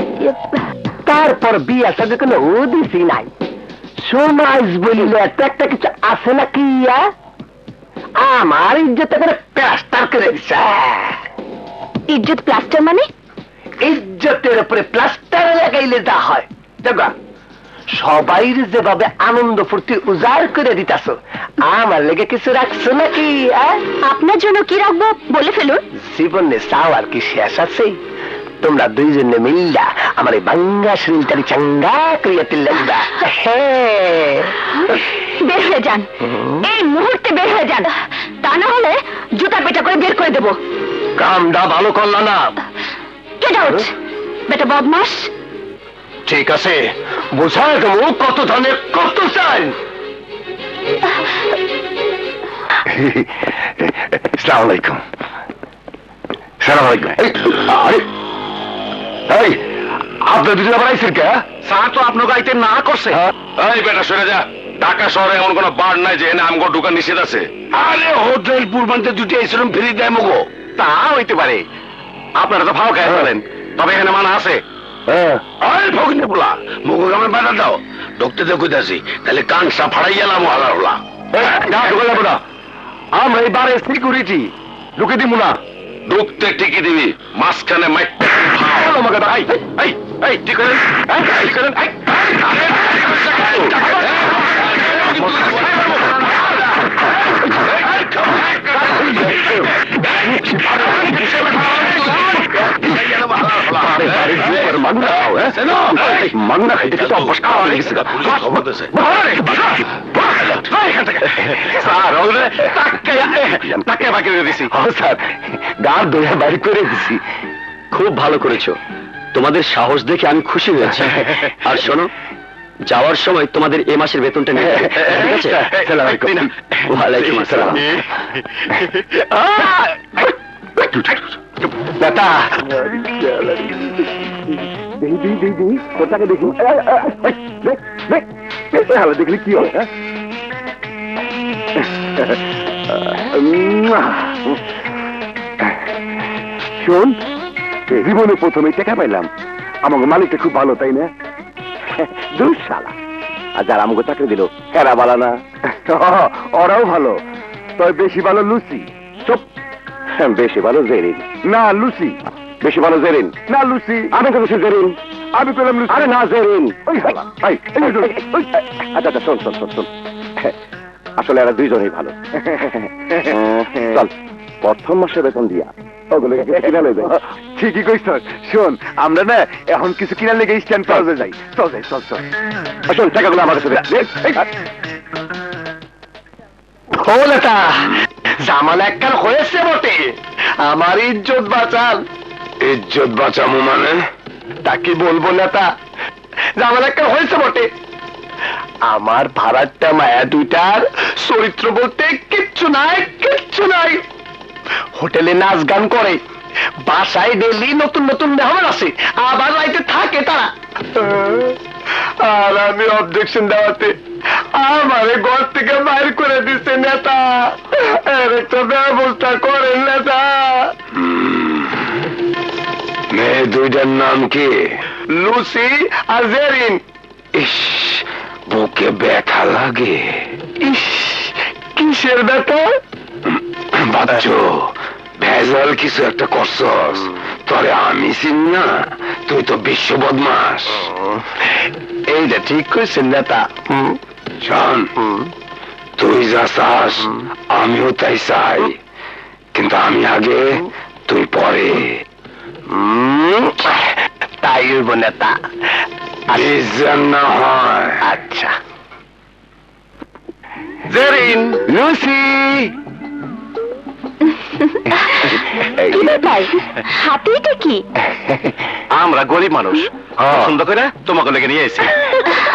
তারপর বিয়া সাথে কোনো উদিসি নাই। সমাজ বলিলে একটা কিছু আছে নাকি? আমার ইজ্জত করে প্লাস্টার করে দিছে। ইজ্জত প্লাস্টার মানে? ইজ্জতের উপরে প্লাস্টার লাগাইলে যা হয় দেখো। সবাই যেভাবে আনন্দ ফুর্তি উজাড় করে দিতাছ, আমার লেগে কিছু রাখছো নাকি? আপনার জন্য কি রাখবো বলে ফেলুন। জীবনে চাওয়ার কি শেষ আছে? তোমরা 2 জনে মিল্লা আমার এই বাঙ্গা শরীরটাকে চাঙ্গা করিয়া তিল্লা দিবা। বের হয়ে যান, এই মুহূর্তে বের হয়ে যান, তা না হলে জুতা পেটা করে বের করে দেবো। কামটা ভালো করলা না। গেট আউট বেটা বদমাস। ঠিক আছে, বোঝায় তো কত ধনে কত চাই। সালাম আলাইকুম। সালাম আলাইকুম। এই আপনার দুজন আবার আইসেন কে? স্যার তো আপনার গাইতে না করছে। এই বেটা সরে যা, ঢাকা শহরে এমন কোন বার নাই যে এনে আমগো ঢুকার নিষেধ আছে। আরে হোটেল পূর্বাঞ্চল দুটি আইসিলাম ফ্রি দেয় মগো। তা হইতে পারে, আপনারা তো ভাও খাই ফেলেন, তবে এখানে মানা আছে। আরে ভগিনে বলা মগো গ্রামে বাধা দাও, ঢুকতে তো কইতাছি, তাহলে কান সা ফাড়াই গেলাম হালা হলা। না ঢুকে যাবো না, আমরা এই বারে সিকিউরিটি ঢুকে দিব না। ঢুকতে টিকি দিবি, মাঝখানে মাইটটা আমাকে ভাই এই ঠিক করেন, ঠিক করেন। মাংনা খাইতে কিন্তু অভ্যাস খাওয়া হয়ে গেছে। স্যার ওগুলো তাকে বাকি করে দিছি। স্যার গার দইয়া বাড়ি করে দিছি। খুব ভালো করেছো, তোমাদের সাহস দেখে আমি খুশি হয়েছি। আর শোনো, যাওয়ার সময় তোমাদের এ মাসের বেতনটা নিয়ে যাবে, ঠিক আছে? আসসালামু আলাইকুম। ওয়ালাইকুম আসসালাম। নেতা দেখলি কি হয়? শোন, জীবনে প্রথমে টাকা পাইলাম, আমাকে মালিকটা খুব ভালো, তাই না? দুঃশালা। আর যারা আমাকে চাকরি দিল এরা ভালো না? ওরাও ভালো, তবে বেশি ভালো লুচি। চুপ। বেশি ভালো জেরিন না লুচি? বেশি ভালো জেরিন না লুচি? আমি তো জেরিন, আমি পেলাম লুচি। আরে না জেরিন। আচ্ছা আচ্ছা, শোন শোন শোন শোন, আসলে এরা দুইজনেই ভালো। চল, প্রথম মাসে বেতন দিয়া ওগুলো কিনা লইবে। ঠিকই কইছ। শোন, আমরা না এখন কিছু কিনা লেগে স্ট্যান্ড পাওয়া যাই। চল যাই, চল চল। শোন, টাকাগুলো আমার কাছে দে। ও নেতা, জামাল একখান হয়েছে বটে, আমার ইজ্জত বাঁচাল। ইজ্জত বাঁচামু মানে? তা কি বলবো নেতা, জামাল একখান হয়েছে বটে। আমার ভাড়াটা মায়া দুইটার চরিত্র বলতে কিচ্ছু নাই, কিচ্ছু নাই। হোটেলে নাচ গান করে, বাসায় ডেলি নতুন নতুন মেহমান আসে, আবার রাইতে থাকে তারা। আর আমি অবজেকশন দেওয়াতে আমারে ঘর থেকে বাইর করে দিচ্ছে নেতা। এর একটা ব্যবস্থা করেন নেতা। মেয়ে দুইটার নাম কি? লুসি আর জেরিন। ইস, বুকে ব্যথা লাগে। ইস, কিসের ব্যথা? বাচ্চু, ভেজাল কিছু একটা করছস। তরে আমি চিনি না, তুই তো বিশ্ব বদমাস। এইটা ঠিক কইছেন নেতা। শোন, তুই যা চাস আমিও তাই চাই, কিন্তু আমি আগে, তুই পরে। তাই হইব নেতা। যেন না হয়। আচ্ছা। জেরিন, লুসি। কি ব্যাপার, হাতে এটা কি? আমরা গরিব মানুষ, পছন্দ করে তোমাকে লেগে নিয়ে এসেছি।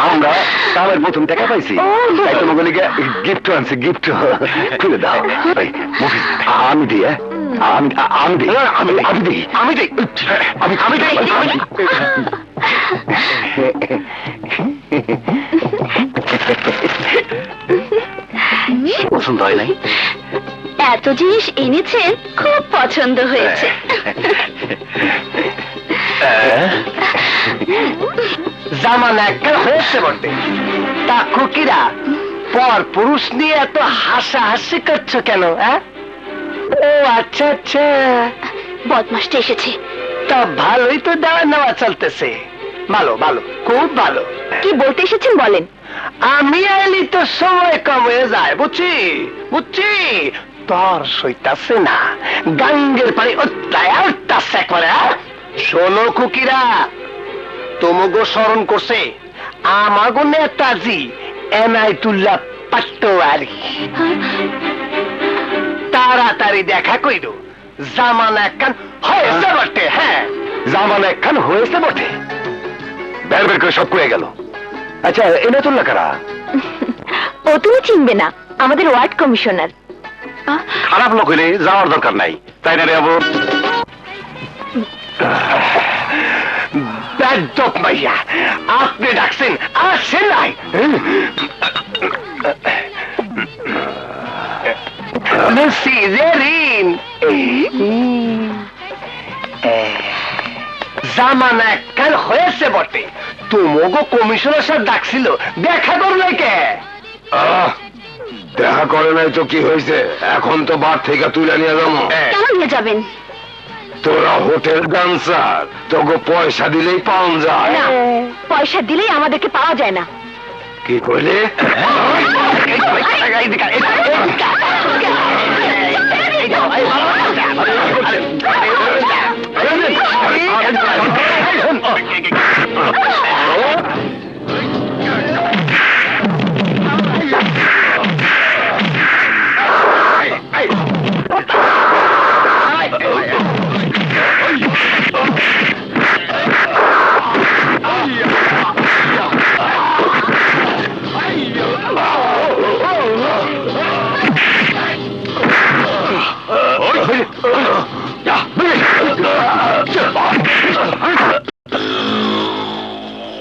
আমরা কামের প্রথম টাকা পাইছি, তাই তোমাকে লিগে গিফট আনছি। গিফট খুলে দাও। আমি দিই, আমি আমি দিই, আমি আমি দিই, আমি দিই, আমি আমি দিই, আমি দিই। পছন্দ হয় নাই? এত জিনিস এনেছেন, খুব পছন্দ হয়েছে। জামানা একটা হয়েছে বটে। তা খুকিরা, পর পুরুষ নিয়ে এত হাসাহাসি করছো কেন? ও আচ্ছা আচ্ছা, বদমাসটা এসেছে। তা ভালোই তো দেওয়া নেওয়া চলতেছে। ভালো ভালো, খুব ভালো। কি বলতে এসেছেন বলেন। আমি আইলি তো সময় কম হয়ে যায়, বুঝছি বুঝছি। তোর সইতাছে না, গাঙ্গের পানি উঠতাছে করে। শোনো খুকিরা, তোমাগো স্মরণ করছে আমাগো নেতাজি এনায়েতুল্লাহ পাটোয়ারি। তাড়াতাড়ি দেখা কইর, জামানা একখান হয়েছে বটে। হ্যাঁ, জামানা একখান হয়েছে বটে। বের বের করে সব কয়ে গেল। আচ্ছা, এনায়েতুল্লাহ কারা? ও তুমি চিনবে না, আমাদের ওয়ার্ড কমিশনার। খারাপ লোক হইলে যাওয়ার দরকার নাই, তাই না রে আবু? বেদ্যপ মাইয়া, আপনি ডাকছেন, আসেন নাই। লুসি জেরিন, জামানা কাল হয়েছে বটে, তোমাকে কমিশনার সাহেব ডাকছিল, দেখা করলে কে? দেখা করে নাই তো কি হয়েছে, এখন তো বার থেকে তুলে নিয়ে যাবো। কেন নিয়ে যাবেন? তোরা হোটেল ডান্সার, তোকে পয়সা দিলেই পাওয়া যায়। না, পয়সা দিলেই আমাদেরকে পাওয়া যায় না। কি করলে?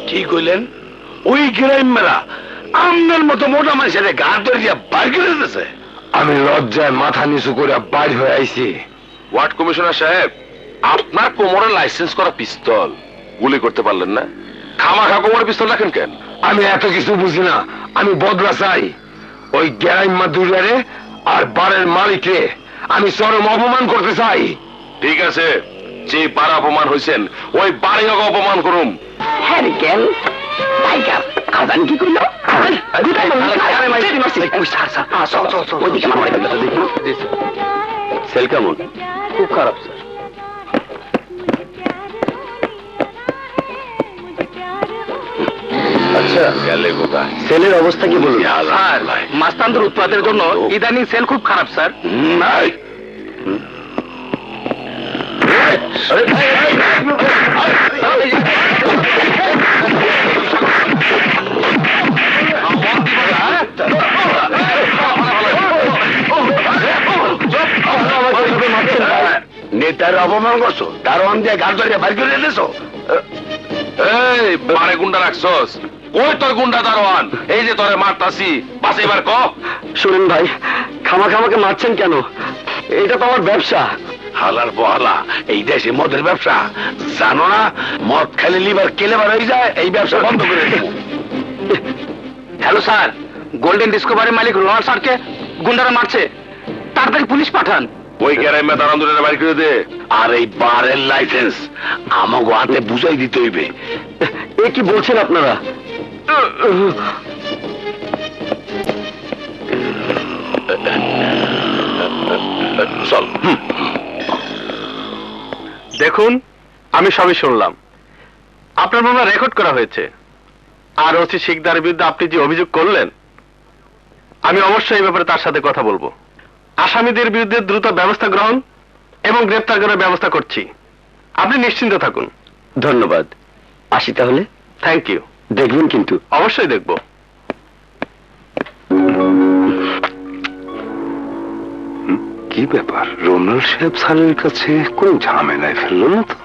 কি কইলেন? ওই গ্রামেরা আমনের মতো মোটা মানুষের গা ধরিয়া বাইর করে দিতেছে। আমি লজ্জায় মাথা নিচু করে বাইর হয়ে আইছি। ওয়ার্ড কমিশনার সাহেব, আপনার কোমরে লাইসেন্স করা পিস্তল গুলি করতে পারলেন না, খামাখা কোমরে পিস্তল রাখেন কেন? আমি এত কিছু বুঝি না, আমি বদলা চাই। ওই গ্যারাইম্মা দুর্গারে আর বারের মালিকরে আমি চরম অপমান করতে চাই। ঠিক আছে, যে বার অপমান হয়েছেন ওই বাড়ি অপমান করুন। হ্যারিকেন, টাইগার, খাজান কি করলো? সেল কেমন? খুব খারাপ স্যার। আচ্ছা, গেলে কোথায়? সেলের অবস্থা কি বলুন? স্যার, মাস্তানদের উৎপাদের জন্য ইদানিং সেল খুব খারাপ স্যার। নাই। নেতার অপমান করছো, দারোয়ান দিয়ে গাল ধরিয়া বাইর করে দিতেছো। এই বারে গুন্ডা রাখছস, ওই তোর গুন্ডা দারোয়ান, এই যে তোরে মারতাছি, বাস এবার ক। শুনুন ভাই, খামাকে মারছেন কেন? এটা তো আমার ব্যবসা। হালার বহালা, এই দেশে মদের ব্যবসা জানো না? মদ খেলে লিভার কেলেবার হয়ে যায়, এই ব্যবসা বন্ধ করে দেবো। হ্যালো স্যার, গোল্ডেন ডিসকভারির মালিক রোনাল্ড স্যারকে গুন্ডারা মারছে, তাড়াতাড়ি পুলিশ পাঠান। ওই গ্যারামে দাঁড়ান ধরে বাইর করে দে। আর এই বারের লাইসেন্স আমাকে হাতে বুঝাই দিতে হইবে। এ কি বলছেন আপনারা? চল। দেখুন, আমি সবই শুনলাম, আপনার মামলা রেকর্ড করা হয়েছে। আর ওসি শিকদারের বিরুদ্ধে আপনি যে অভিযোগ করলেন, আমি অবশ্যই এই ব্যাপারে তার সাথে কথা বলবো। আসামিদের বিরুদ্ধে দ্রুত ব্যবস্থা গ্রহণ এবং গ্রেপ্তার করার ব্যবস্থা করছি, আপনি নিশ্চিন্ত থাকুন। ধন্যবাদ, আসি তাহলে। Thank you. দেখবেন কিন্তু? অবশ্যই দেখব। কি ব্যাপার, রোনাল্ড সাহেব স্যারের কাছে কোন ঝামেলায় ফেললো না তো?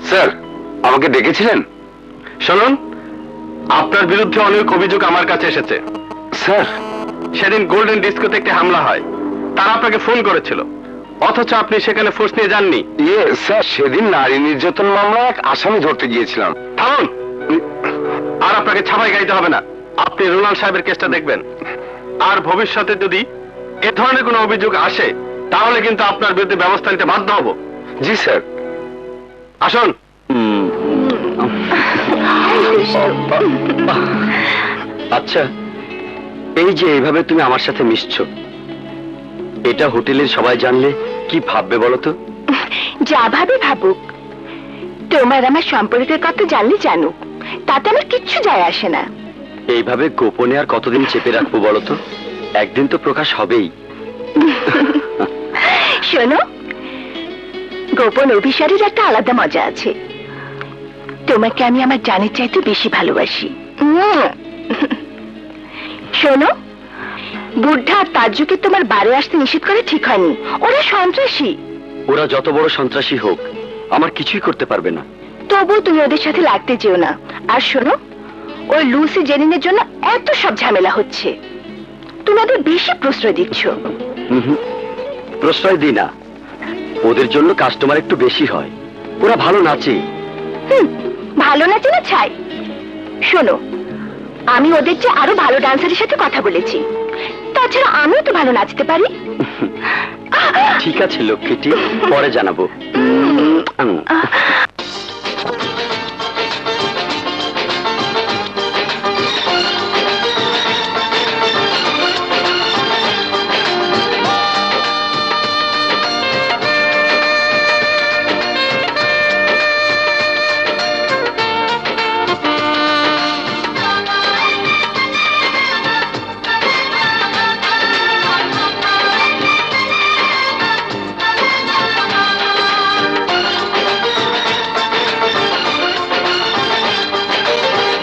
স্যার, আমাকে ডেকেছিলেন? শুনুন, আপনার বিরুদ্ধে অনেক অভিযোগ আমার কাছে এসেছে। স্যার, সেদিন গোল্ডেন ডিস্কোতে একটি হামলা হয়, তারা আপনাকে ফোন করেছিল, অথচ আপনি সেখানে ফোর্স নিয়ে যাননি। স্যার, সেদিন নারী নির্যাতন মামলায় এক আসামি ধরতে গিয়েছিলাম। থামুন, আর আপনাকে ছাপাই গাইতে হবে না। আপনি রোনাল্ড সাহেবের কেসটা দেখবেন, আর ভবিষ্যতে যদি এ ধরনের কোনো অভিযোগ আসে তাহলে কিন্তু আপনার বিরুদ্ধে ব্যবস্থা নিতে বাধ্য হব। জি স্যার। আসুন। আচ্ছা, এই যে এইভাবে তুমি আমার সাথে মিশছো, এটা হোটেলের সবাই জানলে কি ভাববে বলো তো? যা ভাবে ভাবুক, তোমার আমার সম্পর্কের কথা জানলে জানুক, তাতে আমার কিচ্ছু যায় আসে না। এইভাবে গোপনে আর কতদিন চেপে রাখবো বলো তো? একদিন তো প্রকাশ হবেই। শোনো, গোপন অভিসারের একটা আলাদা মজা আছে। তোমাকে আমি আমার জানের চাইতে বেশি ভালোবাসি। শোনো, বুদ্ধা আর তাজ্জুকে তোমার বাড়ি আসতে নিষেধ করে ঠিক হয়নি। ওরা সন্ত্রাসী। ওরা যত বড় সন্ত্রাসী হোক, আমার কিছুই করতে পারবে না। তবু তুমি ওদের সাথে লাগতে যেও না। আর শোনো, ওই লুসি জেনিনের জন্য এত সব ঝামেলা হচ্ছে, তুমি ওদের বেশি প্রশ্রয় দিচ্ছ। প্রশ্রয় দিই না, ওদের জন্য কাস্টমার একটু বেশি হয়। ওরা ভালো নাচে। ভালো নাচে না ছাই। শোনো, আমি ওদের চেয়ে আরো ভালো ডান্সারের সাথে কথা বলেছি। তাছাড়া আমিও তো ভালো নাচতে পারি। ঠিক আছে লক্ষ্মীটি, পরে জানাবো।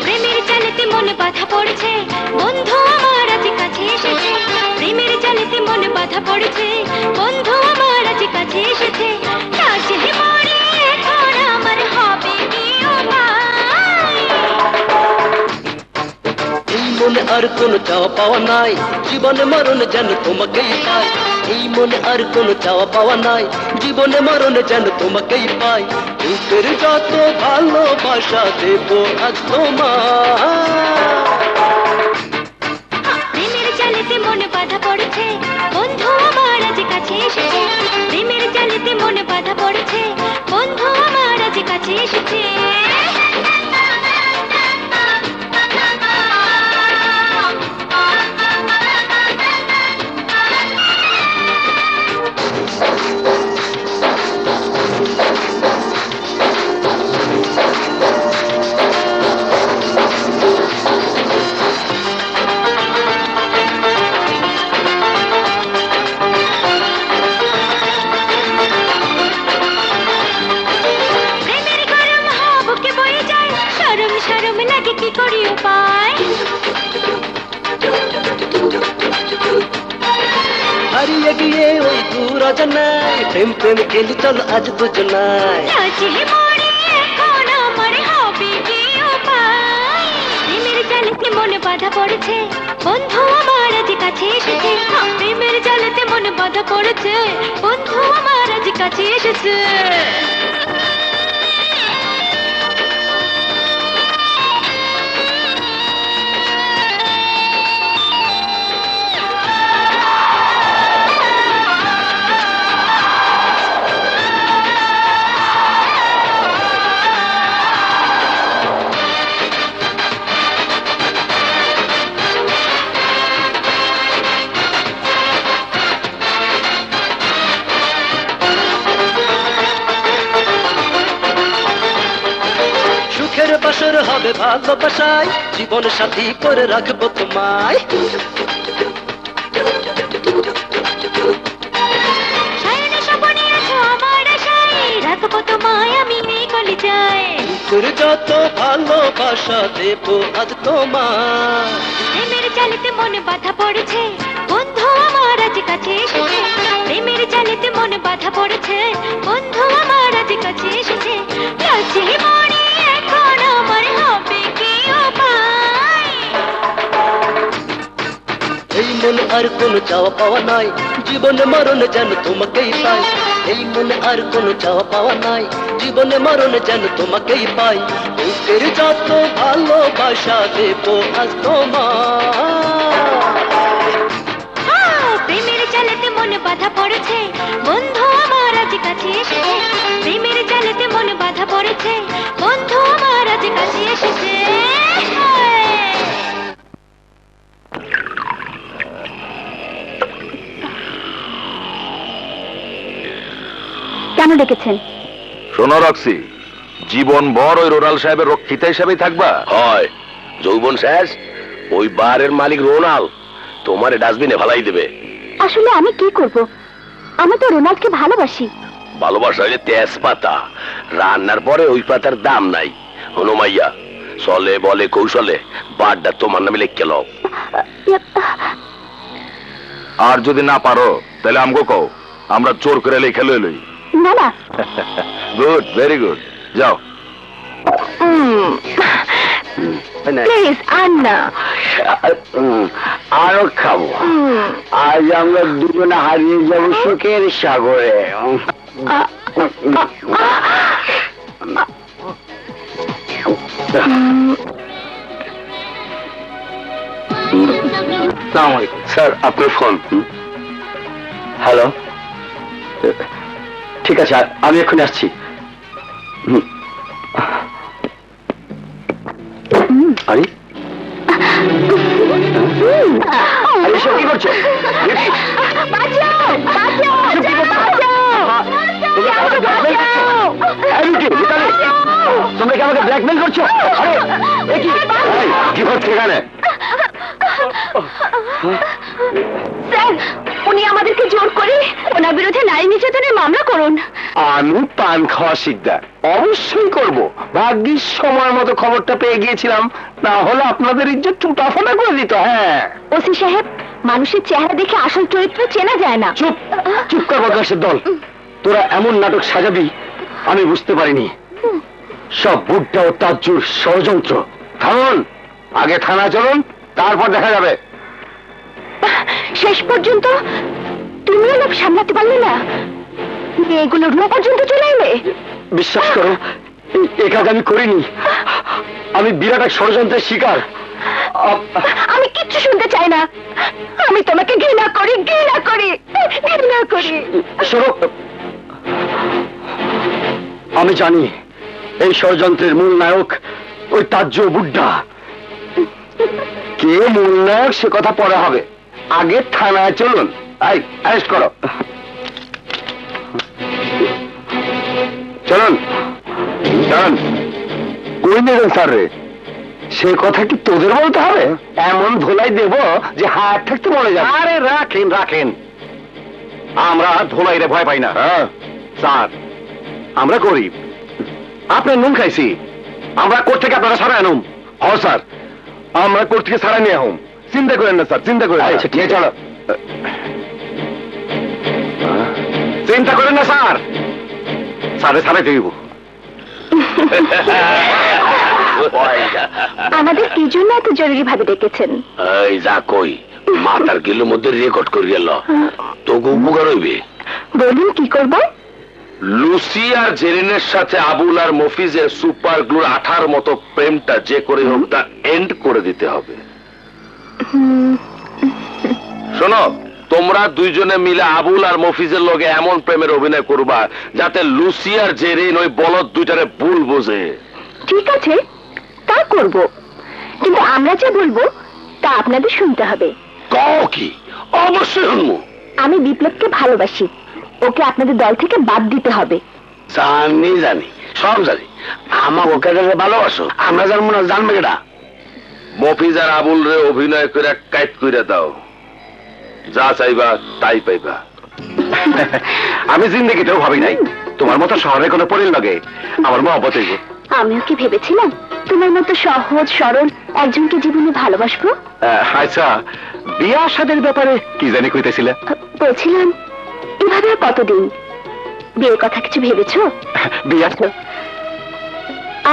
প্রেমের জালেতে মনে বাধা পড়েছে, বন্ধু আমার আজ কাছে এসেছে। প্রেমের জালেতে মনে বাধা পড়েছে, বন্ধু আমার আজ কাছে এসেছে। কাছে পড়ে এখন আমার হবে কি উপায়? এই মনে আর কোনো চাওয়া পাওয়া নাই, জীবনে মরণ যেন তোমাকেই পাই। এই মনে আর কোনো চাওয়া পাওয়া নাই, জীবনে মরণ যেন তোমাকেই পাই। বুকের যত ভালোবাসা দেব আজ তোমায়। প্রেমের জালেতে মনে বাধা পড়েছে, বন্ধু আমার আজ কাছে এসেছে। প্রেমের জালেতে মনে বাধা পড়েছে, বন্ধু আমার আজ কাছে এসেছে। প্রেমের গরম হাওয়া বুকে বয়ে যায়, শরম শরম লাগে কি করি উপায়? হারিয়ে গিয়ে ওই দূর অজানায়, প্রেম প্রেম খেলি চল আজ দুজনায়। কাছে পড়ে এখন আমার হবে কি উপায়? প্রেমের জালেতে মনে বাধা পড়েছে, বন্ধু আমার আজ কাছে এসেছে। প্রেমের জালেতে মনে বাধা পড়েছে, বন্ধু আমার আজ কাছে এসেছে। সুখের বাসর হবে ভালোবাসায়, জীবন সাথী করে রাখবো তোমায়। সায়নে স্বপনে আছো আমার আশায়, রাখবো তোমায় আমি এই কলিজায়। বুকের যত ভালোবাসা দেব আজ তোমায়। প্রেমের জালেতে মনে বাধা পড়েছে, বন্ধু আমার আজ কাছে এসেছে। প্রেমের জালেতে মনে বাধা পড়েছে, বন্ধু আমার আজ কাছে এসেছে। কাছে পড়ে এখন আমার হবে কি উপায়? এই মনে আর কোনো চাওয়া পাওয়া নাই, জীবনে মরণ যেন তোমাকেই পাই। এই মনে আর কোনো চাওয়া পাওয়া নাই, জীবনে মরণ যেন তোমাকেই পাই। বুকের যত ভালোবাসা দেব আজ তোমায়। প্রেমের জালেতে মনে বাধা পড়েছে, বন্ধু আমার আজ কাছে এসেছে। প্রেমের জালেতে মনে বাধা পড়েছে, বন্ধু আমার আজ কাছে এসেছে। কেন ডেকেছেন? শোনো রক্সি, জীবন ভর ওই রোনাল সাহেবের রক্ষিতা হিসাবেই থাকবা। হয় যৌবন শেষ, ওই বারের মালিক রোনাল তোমারে ডাস্টবিনে ফেলাই দেবে। আসলে আমি কি করব? আমি তো রোনাল্ডকে ভালোবাসি। ভালোবাসা হইলে তেজপাতা, রান্নার পরে ওই পাতার দাম নাই। হনো মাইয়া, চলে বলে কৌশলে বারটা তোমার নামে লিখে লও। আর যদি না পারো তাহলে আমগো কও, আমরা চোর করে লেখা লই লই। না না, গুড, ভেরি গুড, যাও। প্লিজ আর না। আরো খাবো। আজ আমরা দুজনে হারিয়ে যাব সুখের সাগরে। স্যার আপনার ফোন। হ্যালো, ঠিক আছে আমি এক্ষুনি আসছি। আরে আরে এসব কি করছো? বাঁচাও, বাঁচাও, তোমরা কি আমাকে ব্ল্যাকমেল করছো? আরে কি হচ্ছে এখানে? স্যার, উনি আমাদেরকে জোর করে ওনার বিরুদ্ধে নারী নির্যাতনের মামলা করুন। আমি পান খাওয়া শিকদার, অবশ্যই করব। ভাগ্যিস সময় মতো খবরটা পেয়ে গিয়েছিলাম, না হলে আপনাদের ইজ্জত চুটাফোনা করে দিত। হ্যাঁ, ওসি সাহেব, মানুষের চেহারা দেখে আসল চরিত্র চেনা যায় না। চুপ চুপ কর বদমাশের দল। তোরা এমন নাটক সাজাবি আমি বুঝতে পারিনি। সব বুড্ডা ও তাজ্জুর ষড়যন্ত্র। থামুন, আগে থানা চলুন, তারপর দেখা যাবে। শেষ পর্যন্ত তুমিও লোক সামলাতে পারলে না, মেয়েগুলো রুম পর্যন্ত চলে এলে। বিশ্বাস করো, এই কাজ আমি করিনি। আমি বিরাট এক ষড়যন্ত্রের শিকার। আমি কিচ্ছু শুনতে চাই না। আমি তোমাকে ঘৃণা করি, ঘৃণা করি, ঘৃণা করি। শোনো, আমি জানি এই ষড়যন্ত্রের মূল নায়ক ওই তাজ্জু বুড্ডা। কে মূল নায়ক সে কথা পরে হবে, আগে থানায় চলুন। অ্যারেস্ট করো, চলুন চলুন। কই নেবেন স্যার রে? সে কথা কি তোদের বলতে হবে? এমন ধোলাই দেব যে হাত থাকতে মরে যাবে। আরে রাখেন রাখেন, আমরা ধোলাইরে ভয় পাই না। স্যার, আমরা গরিব, আপনার নুন খাইছি, আমরা কোর্ট থেকে আপনারা সারা আনুম। হ স্যার, আমরা কোর্ট থেকে ছাড়া নিয়ে হোম। চিন্তা করেন না স্যার, চিন্তা করেন না। আচ্ছা, ঠিক আছে। চলো। চিন্তা করেন না স্যার, স্যারে সারাই দেব। আমাদের কি জন্য এত জরুরি ভাবে ডেকেছেন? এই যা কই মাথার গিলের মধ্যে রেকর্ড করে গেল, তোকে উপকার হইবে। বলুন কি করব? লুসি আর জেরিনের সাথে আবুল আর মফিজের সুপার গ্লুর আঠার মতো প্রেমটা যে করে হোক তা এন্ড করে দিতে হবে। শোনো, তোমরা দুইজনে মিলে আবুল আর মফিজের লগে এমন প্রেমের অভিনয় করবা যাতে লুসি আর জেরিন ওই বলদ দুইটারে ভুল বোঝে। ঠিক আছে, তা করব, কিন্তু আমরা যা বলবো তা আপনাদের শুনতে হবে। কও কি? অবশ্যই শুনবো। আমি বিপ্লবকে ভালোবাসি, ওকে আপনাদের দল থেকে বাদ দিতে হবে। জানি জানি, সব জানি। আমার ওকে ভালোবাসো, আমরা জানবো না, জানবে কেটা? মফিজ আর আবুল রে অভিনয় করে কাইট করে দাও, যা চাইবা তাই পাইবা। আমি জিন্দগিতেও ভাবি নাই তোমার মতো শহরে কোনো পরিল লাগে আমার মহব্বত হইব। আমিও কি ভেবেছিলাম তোমার মতো সহজ সরল একজনকে জীবনে ভালোবাসবো। আচ্ছা, বিয়া শাদের ব্যাপারে কি জানি কইতেছিলে? বলছিলাম এভাবে আর কতদিন? বিয়ের কথা কিছু ভেবেছো? বিয়া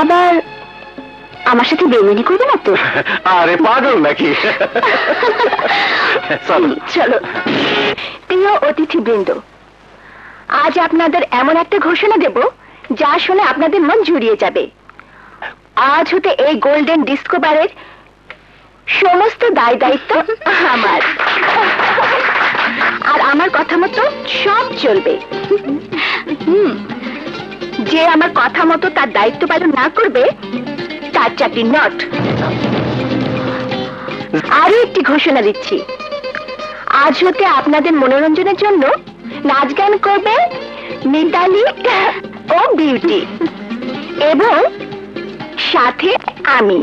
আবার আমার সাথে বেইমানি করবে না তো? আরে পাগল নাকি? চলো চলো। প্রিয় অতিথিবৃন্দ, আজ আপনাদের এমন একটা ঘোষণা দেব যা শুনে আপনাদের মন জুড়িয়ে যাবে। আজ হতে এই গোল্ডেন ডিস্কো বারের সমস্ত দায় দায়িত্ব আমার, আর আমার কথা মতো সব চলবে। যে আমার কথা মতো তার দায়িত্ব পালন না করবে তার চাকরি নট। আরো একটি ঘোষণা দিচ্ছি, আজ হতে আপনাদের মনোরঞ্জনের জন্য নাচ গান করবে মিতালি ও বিউটি, এবং সাথে আমি।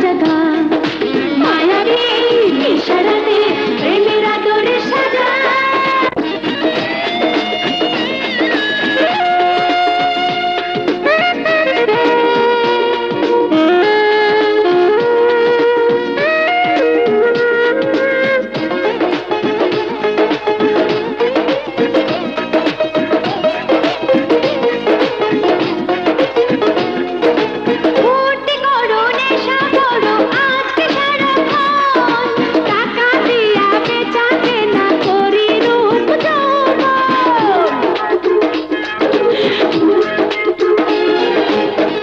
জাগা মায়াবী ইশারাতে প্রেমের আদরে সাজা ফুর্তি করো নেশা করো আজকে সারাক্ষণ টাকা দিয়া বেচা কেনা করি রূপ যৌবন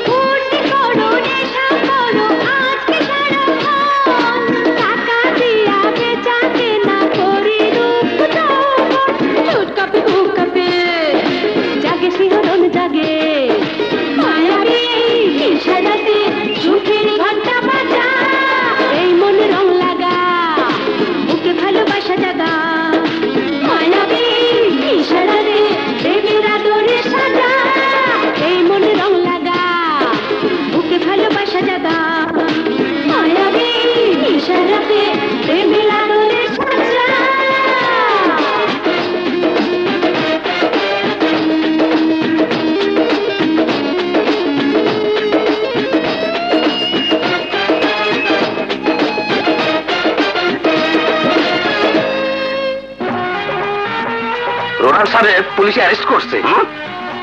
ফুর্তি করো নেশা করো আজকে সারাক্ষণ টাকা দিয়া বেচা কেনা করি রূপ যৌবন চুট কাঁপে বুক কাঁপে জাগে শিহরণ জাগে মায়াবী ইশারাতে সুখের ঘন্টা বাজা এই মনে রং লাগা বুকে ভালোবাসা জাগা মায়াবী ইশারাতে প্রেমের আদরে সাজা এই মনে রং লাগা বুকে ভালোবাসা জাগা মায়াবী ইশারাতে প্রেমের আদরে সাজা রোনাল স্যারের পুলিশে অ্যারেস্ট করছে।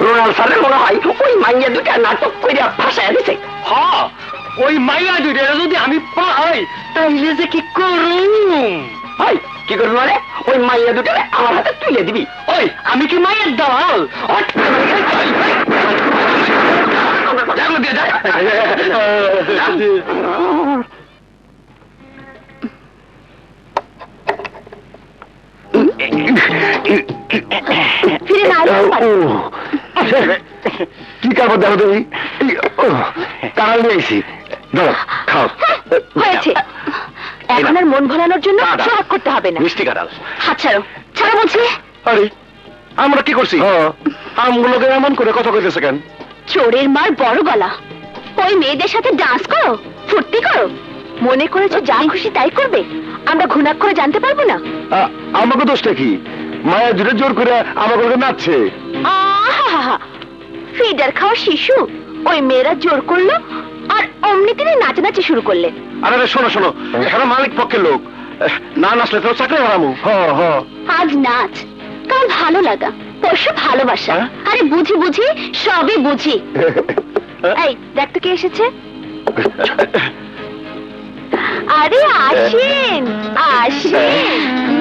রোনাল স্যারের মনে হয় ওই মাইয়া দুটা নাটক কইরা ফাঁসায় দিছে। হ্যাঁ, ওই মাইয়া দুটা যদি আমি পাই তাহলে যে কি করুম? ওই কি করবি মানে? ওই মাইয়া দুটা আমার হাতে তুলে দিবি। ওই আমি কি মাইয়ের দালাল? ফিরে না আসতে পারে। কি কারবার দেখো তুমি? কারাল নিয়ে আইছি, ধরো খাও। হয়েছে, এখন আর মন ভোলানোর জন্য সব করতে হবে না। মিষ্টি কাঁঠাল। হাত ছাড়ো, ছাড়ো বলছি। আরে আমরা কি করছি? আমগুলোকে এমন করে কথা কইতেছে কেন? চোরের মার বড় গলা, ওই মেয়েদের সাথে ডান্স করো, ফুর্তি করো, মনে করেছো যা খুশি তাই করবে? আমরা ঘুণাক করে জানতে পারবো না? আমাকে দোষটা কি? মায়া দূরে জোর করে আমাকে নাচছে। আহা, ফিডার খাওয়া শিশু ওই মেয়েরা জোর করলো আর অমনি তিনি নাচানাচি শুরু করলেন। আরে শোনো শোনো, এখানে মালিক পক্ষের লোক, না নাচলে তো চাকরি হারামু। আজ নাচ, কাল ভালো লাগা, পরশু ভালোবাসা। আরে বুঝি বুঝি, সবই বুঝি। এই দেখ তো কে এসেছে। আরে আসেন আসেন,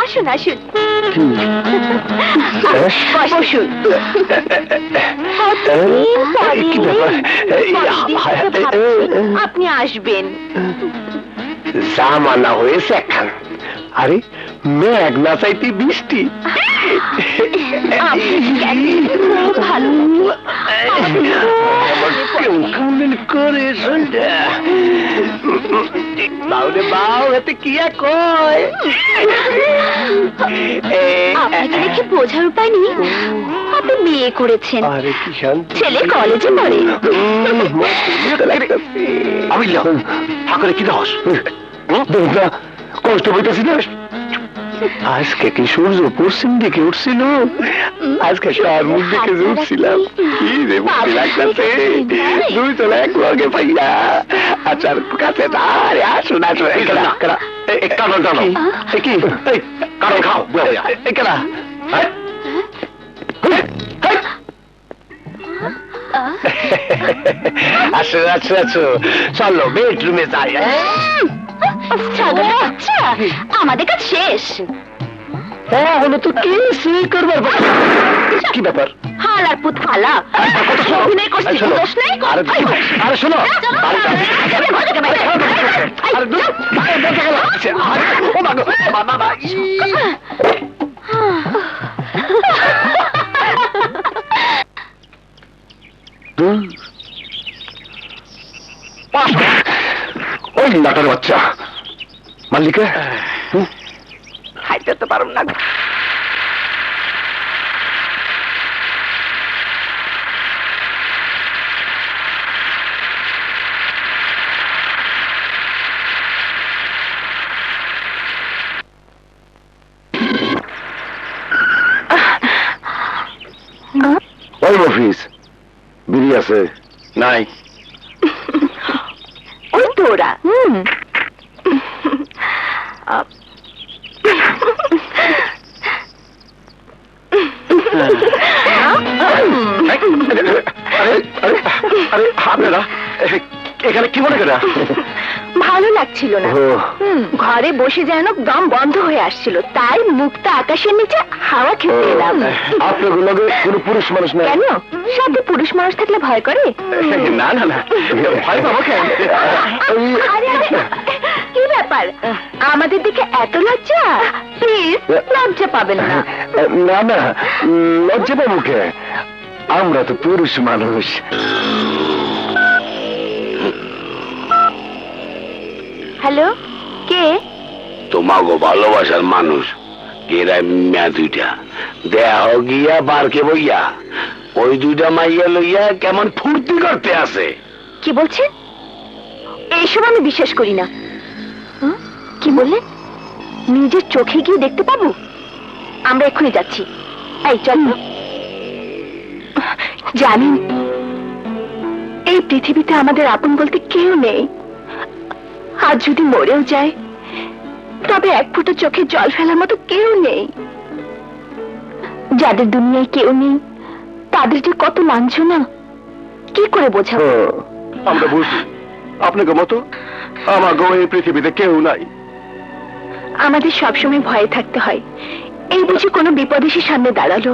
আসুন আসুন, বসুন। আপনি আসবেন। জামানা হয়েছে একখান। আরে মেঘ না চাইতে বৃষ্টি। ভালো করে বাউরে বাউ, এতে কি কয়? আপনাকে দেখে বোঝার উপায় নেই আপনি বিয়ে করেছেন। আরে কি শান্তি। ছেলে কলেজে পড়ে। আমি ঠাকুরে কি রস কষ্ট হইতেছি না। আজকে কি সূর্য পশ্চিম দিকে উঠছিল? আজকে তার মুখ দিকে উঠছিলাম, কি রে বুদ্ধি লাগতেছে। দুই তোলা এক লগে পাইয়া আচ্ছা কাছে। আরে আসুন আসুন, কারণ জানো কি কারণ খাও কেনা। আসো আসো আসো, চলো বেডরুমে যাই। আচ্ছা, আমাদের কাজ শেষ। হলো তো কিছুই করবার। কি ব্যাপার? হালার পুত হালা, অভিনয় করছি, দোষ নেই। আরে শোনো, ওই নাটার বাচ্চা মালিকা খাইতে তো পারুম না। মফিজ বিড়ি আছে? নাই। ওই তোরা আপনারা এখানে কি মনে করা? ভালো লাগছিল না। ঘরে বসে যেন দম বন্ধ হয়ে আসছিল, তাই মুক্তা আকাশের নিচে হাওয়া খেতে এলাম। আপনার লগে কোনো পুরুষ মানুষ নাই? কেন, সাথে পুরুষ মানুষ থাকলে ভয় করে? না না না, ভয় পাবো কেন? আরে, কি ব্যাপার, আমাদের দিকে এত লজ্জা? প্লিজ, লজ্জা পাবেন না। না না, লজ্জা পাবো কে? আমরা তো পুরুষ মানুষ। হ্যালো, কে? তোমাকে ভালোবাসার মানুষ এরা মেয়া দুইটা দেহ গিয়া বারকে বইয়া ওই দুইটা মাইয়া লইয়া কেমন ফুর্তি করতে আছে। কি বলছেন? এইসব আমি বিশ্বাস করি না। কি বললেন? নিজের চোখে গিয়ে দেখতে পাবো? আমরা এক্ষুনি যাচ্ছি। এই চল। জানেন, এই পৃথিবীতে আমাদের আপন বলতে কেউ নেই। আজ যদি মরেও যায়, তবে এক ফোঁটা চোখে জল ফেলার মতো কেউ নেই। যাদের দুনিয়ায় কেউ নেই, তাদের যে কত লাঞ্ছনা, কি করে বোঝাবো? আমরা বুঝি আপনাকে মতো আমাকে এই পৃথিবীতে কেউ নাই। আমাদের সবসময় ভয়ে থাকতে হয়। এই বুঝি কোনো বিপদ এসে সামনে দাঁড়ালো।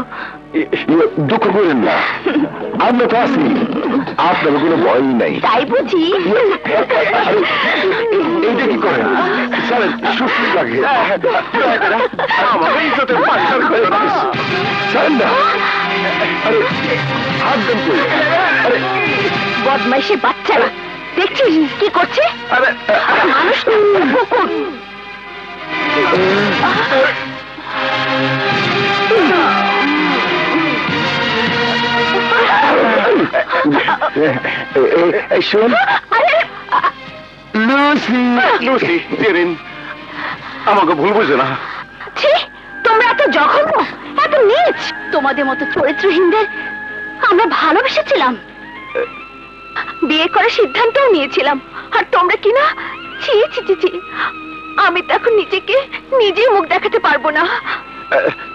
দুঃখ করেন না, আমরা তো আছি, আপনার কোনো ভয়ই নাই। তাই বুঝি? এইটা কি করেন? সুস্থ লাগে আমাকে ইজ্জতের পাচার করে ছাড়েন না। আরে হাত দেন কই? আরে বদমাইশি বাচ্চারা, দেখছিস কি করছে? মানুষ না, কুকুর। শোন, লুসি লুসি জেরিন, আমাকে ভুল বুঝো না। ছি, তোমরা এত জঘন্য, এত নীচ। তোমাদের মতো চরিত্রহীনদের আমরা ভালোবেসেছিলাম, বিয়ে করার সিদ্ধান্তও নিয়েছিলাম, আর তোমরা কিনা ছি ছি ছি ছি। আমি তো এখন নিজেকে নিজেই মুখ দেখাতে পারবো না।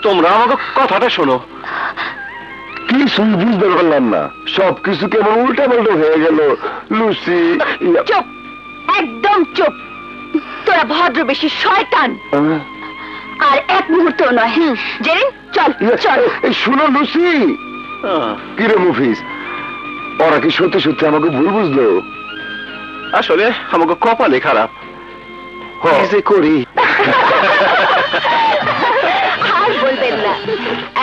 তোমরা আমাকে কথাটা শোনো। কিছুই বুঝতে পারলাম না, সবকিছু কেমন উল্টা পাল্টা হয়ে গেল। লুসি চুপ, একদম চুপ। তোরা ভদ্রবেশী শয়তান, আর এক মুহূর্ত নয়। জেরিন, চল চল। শুনো লুসি, কিরে মুফিজ, ওরা কি সত্যি সত্যি আমাকে ভুল বুঝলো? আসলে আমাকে কপালে খারাপ। কি যে করি। আর বলবেন না,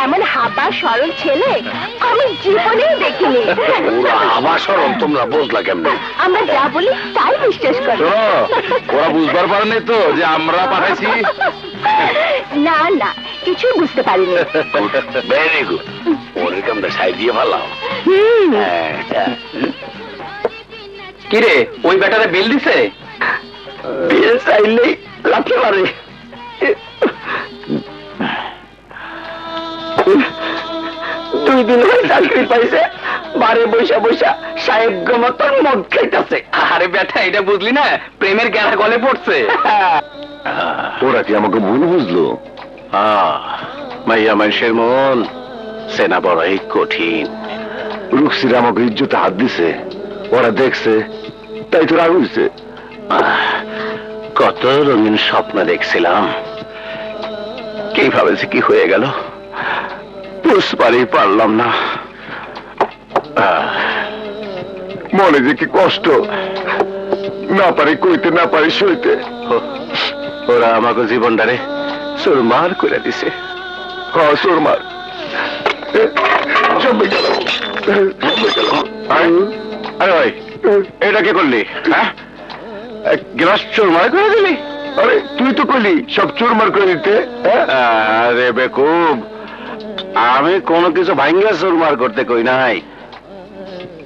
এমন হাবা সরল ছেলে আমি জীবনেও দেখিনি। আবার সরম তোমরা বুঝলা কেমনে? আমরা যা বলি তাই বিশ্বাস করে। ওরা বুঝবার পারেনি তো যে আমরা পাঠাইছি। না না, কিছুই বুঝতে পারিনি। ভেরি গুড, ওরে কেমন সাই দিয়ে ভালো। কিরে, ওই ব্যাটারে বিল দিছে? বিয়ে চাইলেই লাফতে পারে। 2 দিন হয়ে চাকরি পাইছে, বারে বৈশা বৈশা সাহেব গমতর মদ খাইতেছে। আরে ব্যাটা, এটা বুঝলি না, প্রেমের গেরা গলে পড়ছে। ওরা কি আমাকে ভুল বুঝলো? মাইয়া মানুষের মন সেনা বড়ই কঠিন। রুকসিরা আমাকে ইজ্জতে হাত দিছে, ওরা দেখছে, তাই তো রাগ হইছে। কত রঙিন স্বপ্ন দেখছিলাম, কিভাবে যে কি হয়ে গেল বুঝবারই পারলাম না। মনে যে কি কষ্ট, না পারি কইতে, না পারি সইতে। ওরা আমাকে জীবনটারে চুরমার করে দিছে। সুরমার জমে গেল। আরে ভাই, এটা কে করলি? এক গ্লাস চুরমার করে দিলি? আরে তুই তো কইলি সব চুরমার করে দিতে। আরে বেকুব, আমি কোনো কিছু ভাঙ্গা চুরমার করতে কই নাই।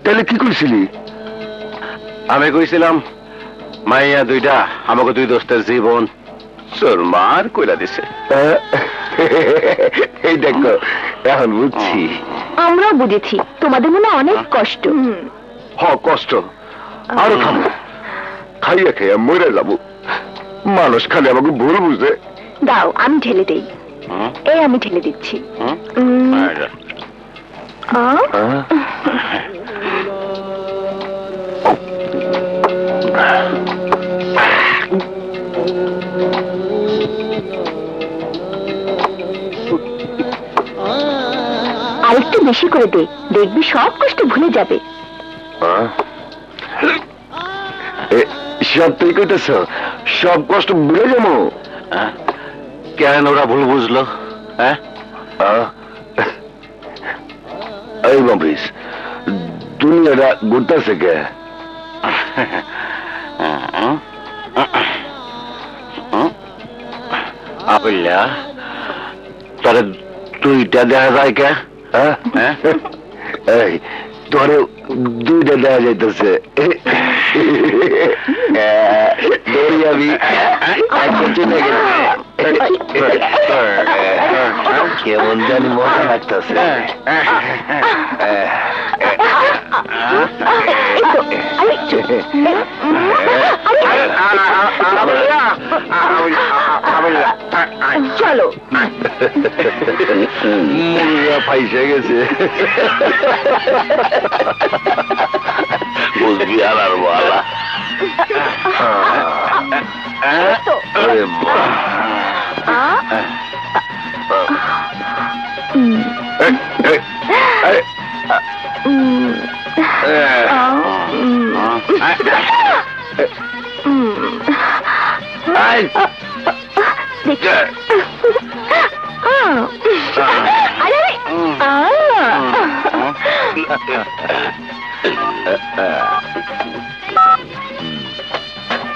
তাহলে কি কইছিলি? আমি কইছিলাম মাইয়া দুইটা আমাকে 2 দোস্তের জীবন চুরমার কইরা দিছে। এই দেখো, এখন বুঝছি আমরাও বুঝেছি তোমাদের মনে অনেক কষ্ট। কষ্ট আরো খাবো, খাইয়া খাইয়া মরে যাবো। মানুষ খালি আমাকে ভুল বুঝে। দাও আমি ঢেলে দেই। এই আমি ঢেলে দিচ্ছি। আরেকটু বেশি করে দে, দেখবি সব কষ্ট ভুলে যাবে। সত্যি কইতেছ? সব কষ্ট ভুলে যাবো? কেন ওরা ভুল বুঝলো? হ্যাঁ, এই মফিজ, দুনিয়াটা ঘুরতেছে কে? আপিল্লা তারে দুইটা দেখা যায় কে? এই তোরে দুইটা দেখা যাইতেছে। আমি চলে গেছে, কেমন জানি মজা লাগতেছে। চলো মুরগা ফাইসে গেছে। বুঝবি আর বলা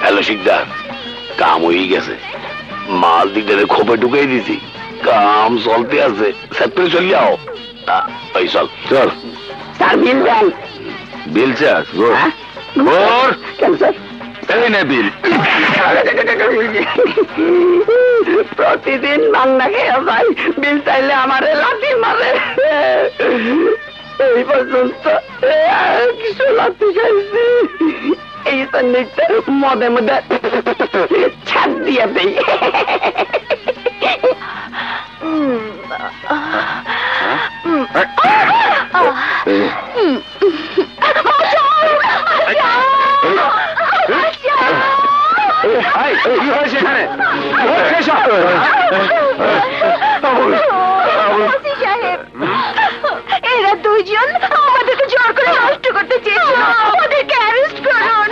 হ্যালো শিকদার, কাম হয়ে গেছে, মাল দিকে খোপে ঢুকাই দিছি, কাম চলতে আছে, সেপ্টে চল যাও। এই চল চল স্যার বিল দেন। বিল চাস গোর এই নে বিল। প্রতিদিন বাংলা খেয়ে ভাই, বিল চাইলে আমারে লাঠি মারে। এই পর্যন্ত কিছু লাঠি খাইছি, এই সন্ধ্যে মদে মধ্যে ছাদ দিয়ে দেই। কি হয়েছে এখানে? এরা দুইজন আমাদেরকে জোর করে নষ্ট করতে চেয়েছিল, ওদেরকে অ্যারেস্ট করুন।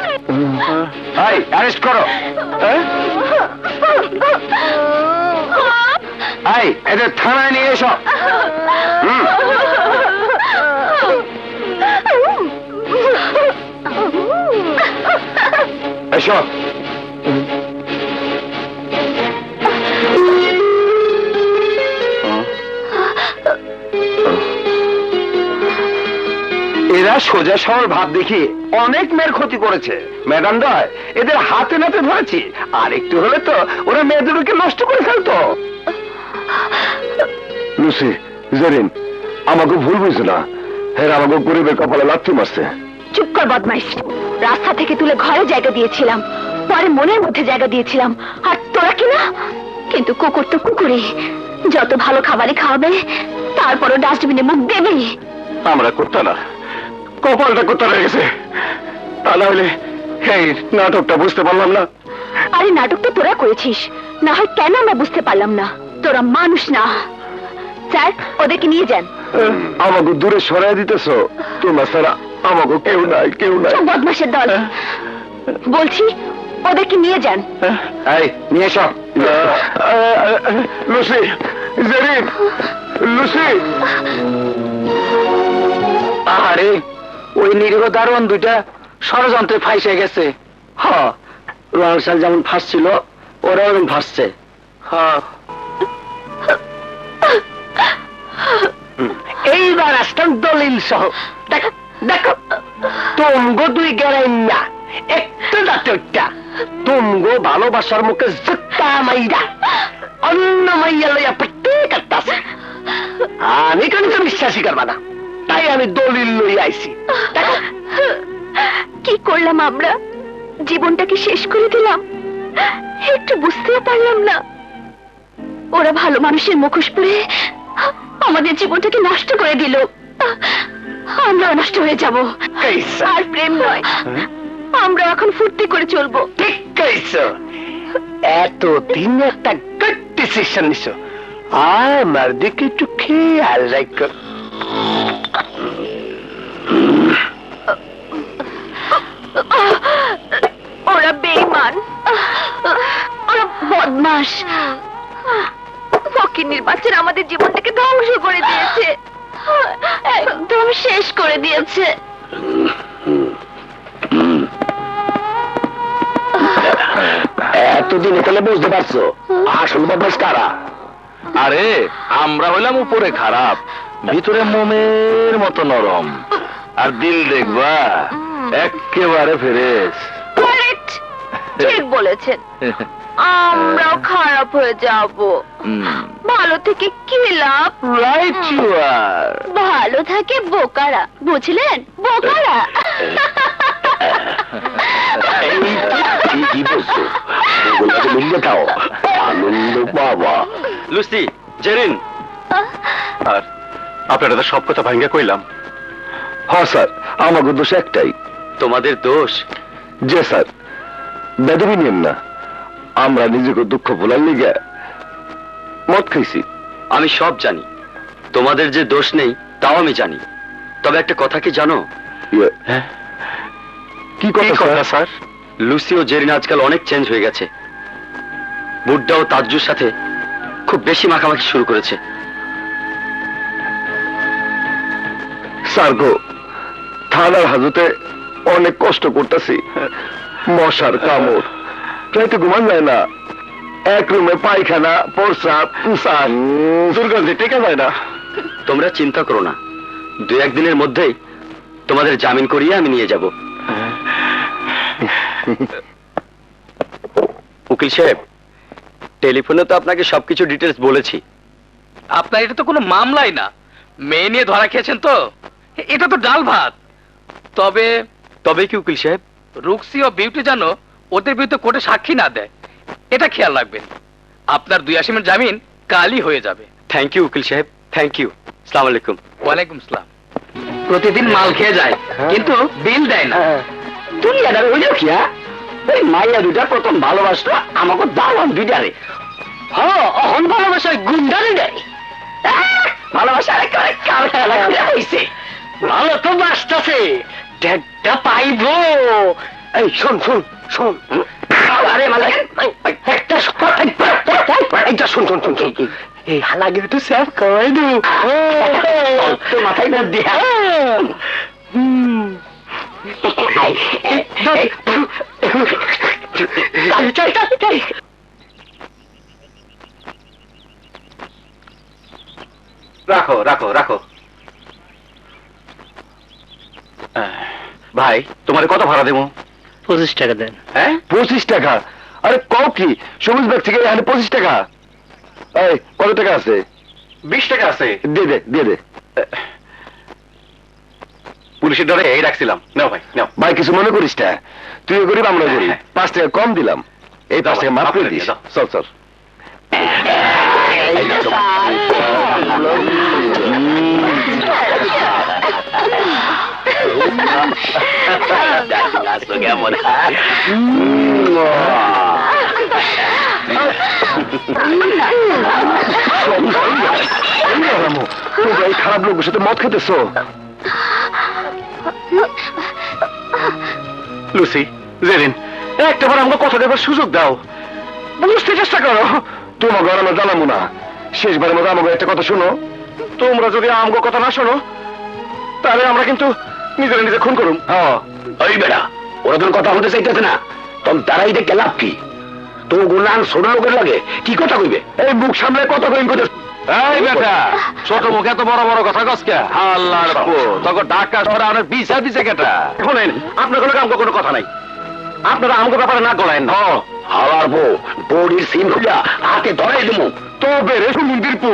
অ্যারেস্ট করো। এদের থানায় নিয়ে এসো। এসো। এরা সোজা সরল ভাব দেখিয়ে অনেক মেয়ের ক্ষতি করেছে। ম্যাডাম দয়, এদের হাতে নাতে ধরেছি, আর একটু হলে তো ওরা মেয়েদেরকে নষ্ট করে ফেলতো। লুসি, জেরিন, আমাকে ভুল বুঝছে না, হ্যাঁ আমাকে গরিবের কপালে লাথি মারছে। চুপ কর বদমাইশ। রাস্তা থেকে তুলে ঘরে জায়গা দিয়েছিলাম, পরে মনের মধ্যে জায়গা দিয়েছিলাম, আর তোরা কিনা? কিন্তু কুকুর তো কুকুরই, যত ভালো খাবারই খাওয়াবে তারপরও ডাস্টবিনে মুখ দেবে। আমরা করতে না, কপালটা করতে রয়ে গেছে, তা না হলে এই নাটকটা বুঝতে পারলাম না। আরে নাটক তো তোরা করেছিস, না হয় কেন আমরা বুঝতে পারলাম না? তোরা মানুষ না। স্যার, ওদেরকে নিয়ে যান। আমাকে দূরে সরাই দিতেছ, তোমরা ছাড়া আমাকে কেউ নাই, কেউ নাই। সব বদমাশের দল, বলছি ওদেরকে নিয়ে যান। এই নিয়ে এসো। Lucy, Jerin, Lucy. আরে ওই নিরীহ দারোয়ান দুইটা ষড়যন্ত্রে ফাঁসে গেছে। হ্যাঁ, রোহানসাল যেমন ফাঁসছিল ওরাও এরকম ফাঁসছে। হ্যাঁ, এইবার আসতাম দলিল সহ। দেখো দেখো, তোমগো দুই গেরাই না একটু নাটকটা, তোমগো ভালোবাসার মুখে জুতা মাইরা অন্য মাইয়া লইয়া পেটে কাটতাছে। আমি কেন তো বিশ্বাসই করবা না। তাই আমি দলিল লই আইছি। কি করলাম আমরা? জীবনটাকে শেষ করে দিলাম। একটু বুঝতেও পারলাম না। ওরা ভালো মানুষের মুখোশ পরে আমাদের জীবনটাকে নষ্ট করে দিল। আমরা নষ্ট হয়ে যাব। কইছো? আর প্রেম নয়, আমরা এখন ফুর্তি করে চলবো। ঠিক কইছো। এত দিন একটা গুড ডিসিশন নিছো। আমার দিকে একটু খেয়াল রাখো। ওরা বেঈমান, ওরা বদমাশ। ফকিন্নির বাচ্চারা আমাদের জীবনটাকে ধ্বংস করে দিয়েছে, একদম শেষ করে দিয়েছে। এতদিন এখানে বুঝতে পারছো আসল বদমাশ কারা? আরে আমরা হইলাম উপরে খারাপ, ভিতরে মোমের মতো নরম, আর দিল দেখবা একেবারে ফ্রেশ। কারেক্ট, ঠিক বলেছেন। আমরাও খারাপ হয়ে যাব। ভালো থেকে কি লাভ? রাইট ইউ আর। ভালো থাকে বোকারা, বুঝলেন? বোকারা। কি বলছো? ওগুলোকে মিলিয়ে দাও, আনন্দ পাবা। লুসি, জেরিন, আর আপনারা তো সব কথা ভাঙ্গা কইলাম। হ্যাঁ স্যার, আমাকে দোষ একটাই। তোমাদের দোষ? যে স্যার, বেদবি নিয়ম না, আমরা নিজেকে দুঃখ ভোলার লিগে মদ খাইছি। আমি সব জানি, তোমাদের যে দোষ নেই তাও আমি জানি। তবে একটা কথা কি জানো? কি কথা স্যার? লুসি ও জেরিন আজকাল অনেক চেঞ্জ হয়ে গেছে। বুড্ডা ও তাজ্জুর সাথে খুব বেশি মাখামাখি শুরু করেছে। স্যার গো, থানার হাজতে অনেক কষ্ট করতেছি, মশার কামড়, প্রায় তো ঘুমান যায় না। এক রুমে পায়খানা, প্রস্রাব, স্যার দুর্গন্ধে টেকা যায় না। তোমরা চিন্তা করো না, 2-1 দিনের মধ্যেই তোমাদের জামিন করিয়ে আমি নিয়ে যাব। উকিল সাহেব, টেলিফোনে তো আপনাকে সবকিছু ডিটেলস বলেছি। আপনার এটা তো কোনো মামলাই না, মেয়ে নিয়ে ধরা খেয়েছেন তো, এটা তো ডাল ভাত। তবে তবে কি উকিল সাহেব? রুক্সি ও বিউটি যেন ওদের বিরুদ্ধে কোর্টে সাক্ষী না দেয়, এটা খেয়াল রাখবেন। আপনার 2 আসামির জামিন কালই হয়ে যাবে। থ্যাংক ইউ উকিল সাহেব, থ্যাংক ইউ। আসসালামু আলাইকুম। ওয়ালাইকুম আসসালাম। প্রতিদিন মাল খেয়ে যায় কিন্তু বিল দেয় না। দুনিয়াটা হইল কি? ওই মাইয়া দুটা প্রথম ভালোবাসতো আমাকে দাওয়ান দুইটারে, অহন ভালোবাসায় গুন্ডারে দেয়। ভালোবাসা একেবারে কারখানা হইছে। ভালো তো বাসতেছে, ডেটটা পাইব। এই শোন শোন শোন, আরে মানে একটা এইটা শোন শোন শোন শোন, এই হালাগে তো সেভ করে দু তো মাথায় না দিয়া। রাখো রাখো রাখো। ভাই, তোমার কত ভাড়া দেবো? 25 টাকা দেন। হ্যাঁ, 25 টাকা? আরে কও কি, সবুজ ব্যাগ থেকে এখানে 25 টাকা? এই কত টাকা আছে? 20 টাকা আছে। দিয়ে দে দিয়ে দে। পুলিশের ডরে এই রাখছিলাম। নাও ভাই, নাও। ভাই কিছু মনে করিস না, তুইও গরিব আমরাও গরিব, 5 টাকা কম দিলাম, এই 5 টাকা মাফ করে দিস। চল চল। কেমন এই খারাপ লোকের সাথে মদ খেতেছো? লুসি, জেরিন, একটাবার আমাকে কথা দেবার সুযোগ দাও, বুঝতে চেষ্টা করো। তোমাকে আর আমরা জানাবো না, শেষবারের মতো আমাকে একটা কথা শোনো। তোমরা যদি আমাকে কথা না শোনো তাহলে আমরা কিন্তু নিজেরা নিজে খুন করুম। ওই বেড়া, ওরা তোর কথা বলতে চাইতেছে না, তখন তারাই দেখে লাভ কি? তো গুণান ছোট লোকের লাগে কি কথা কইবে? এই মুখ সামনে কথা কইন কথা। এই বেটা, ছোট মুখে এত বড় বড় কথা কসকে? আল্লাহর তখন ঢাকা শহরে অনেক বিচার দিছে কেটা। শোনেন, আপনার কোনো আমাকে কোনো কথা নাই, আপনারা আমাকে ব্যাপারে না গলায়েন না। হাওয়ার বউ বডির সিন খুঁজা হাতে ধরাই দেবো তো বেড়ে মন্দির পু।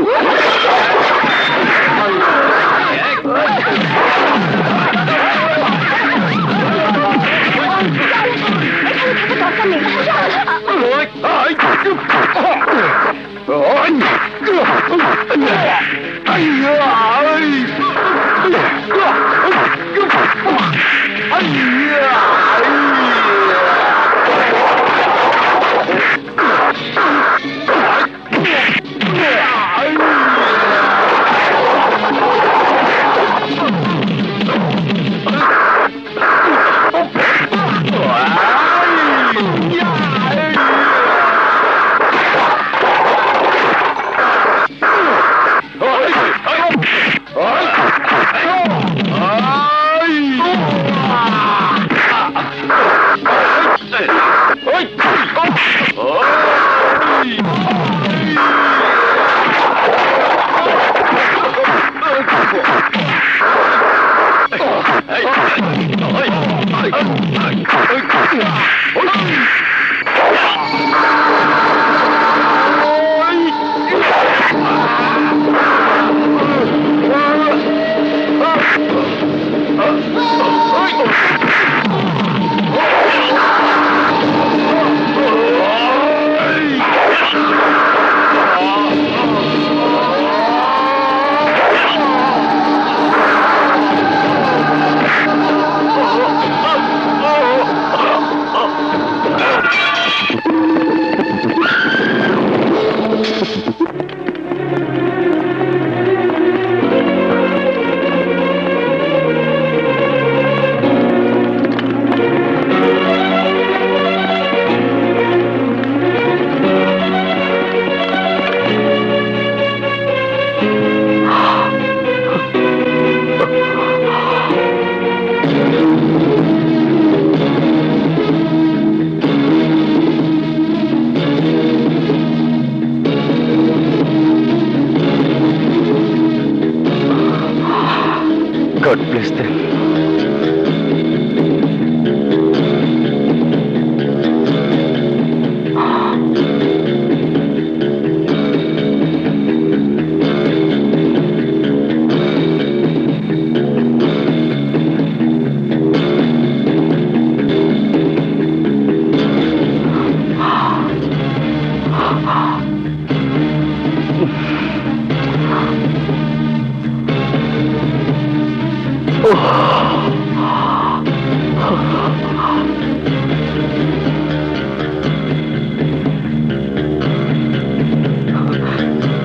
God bless them.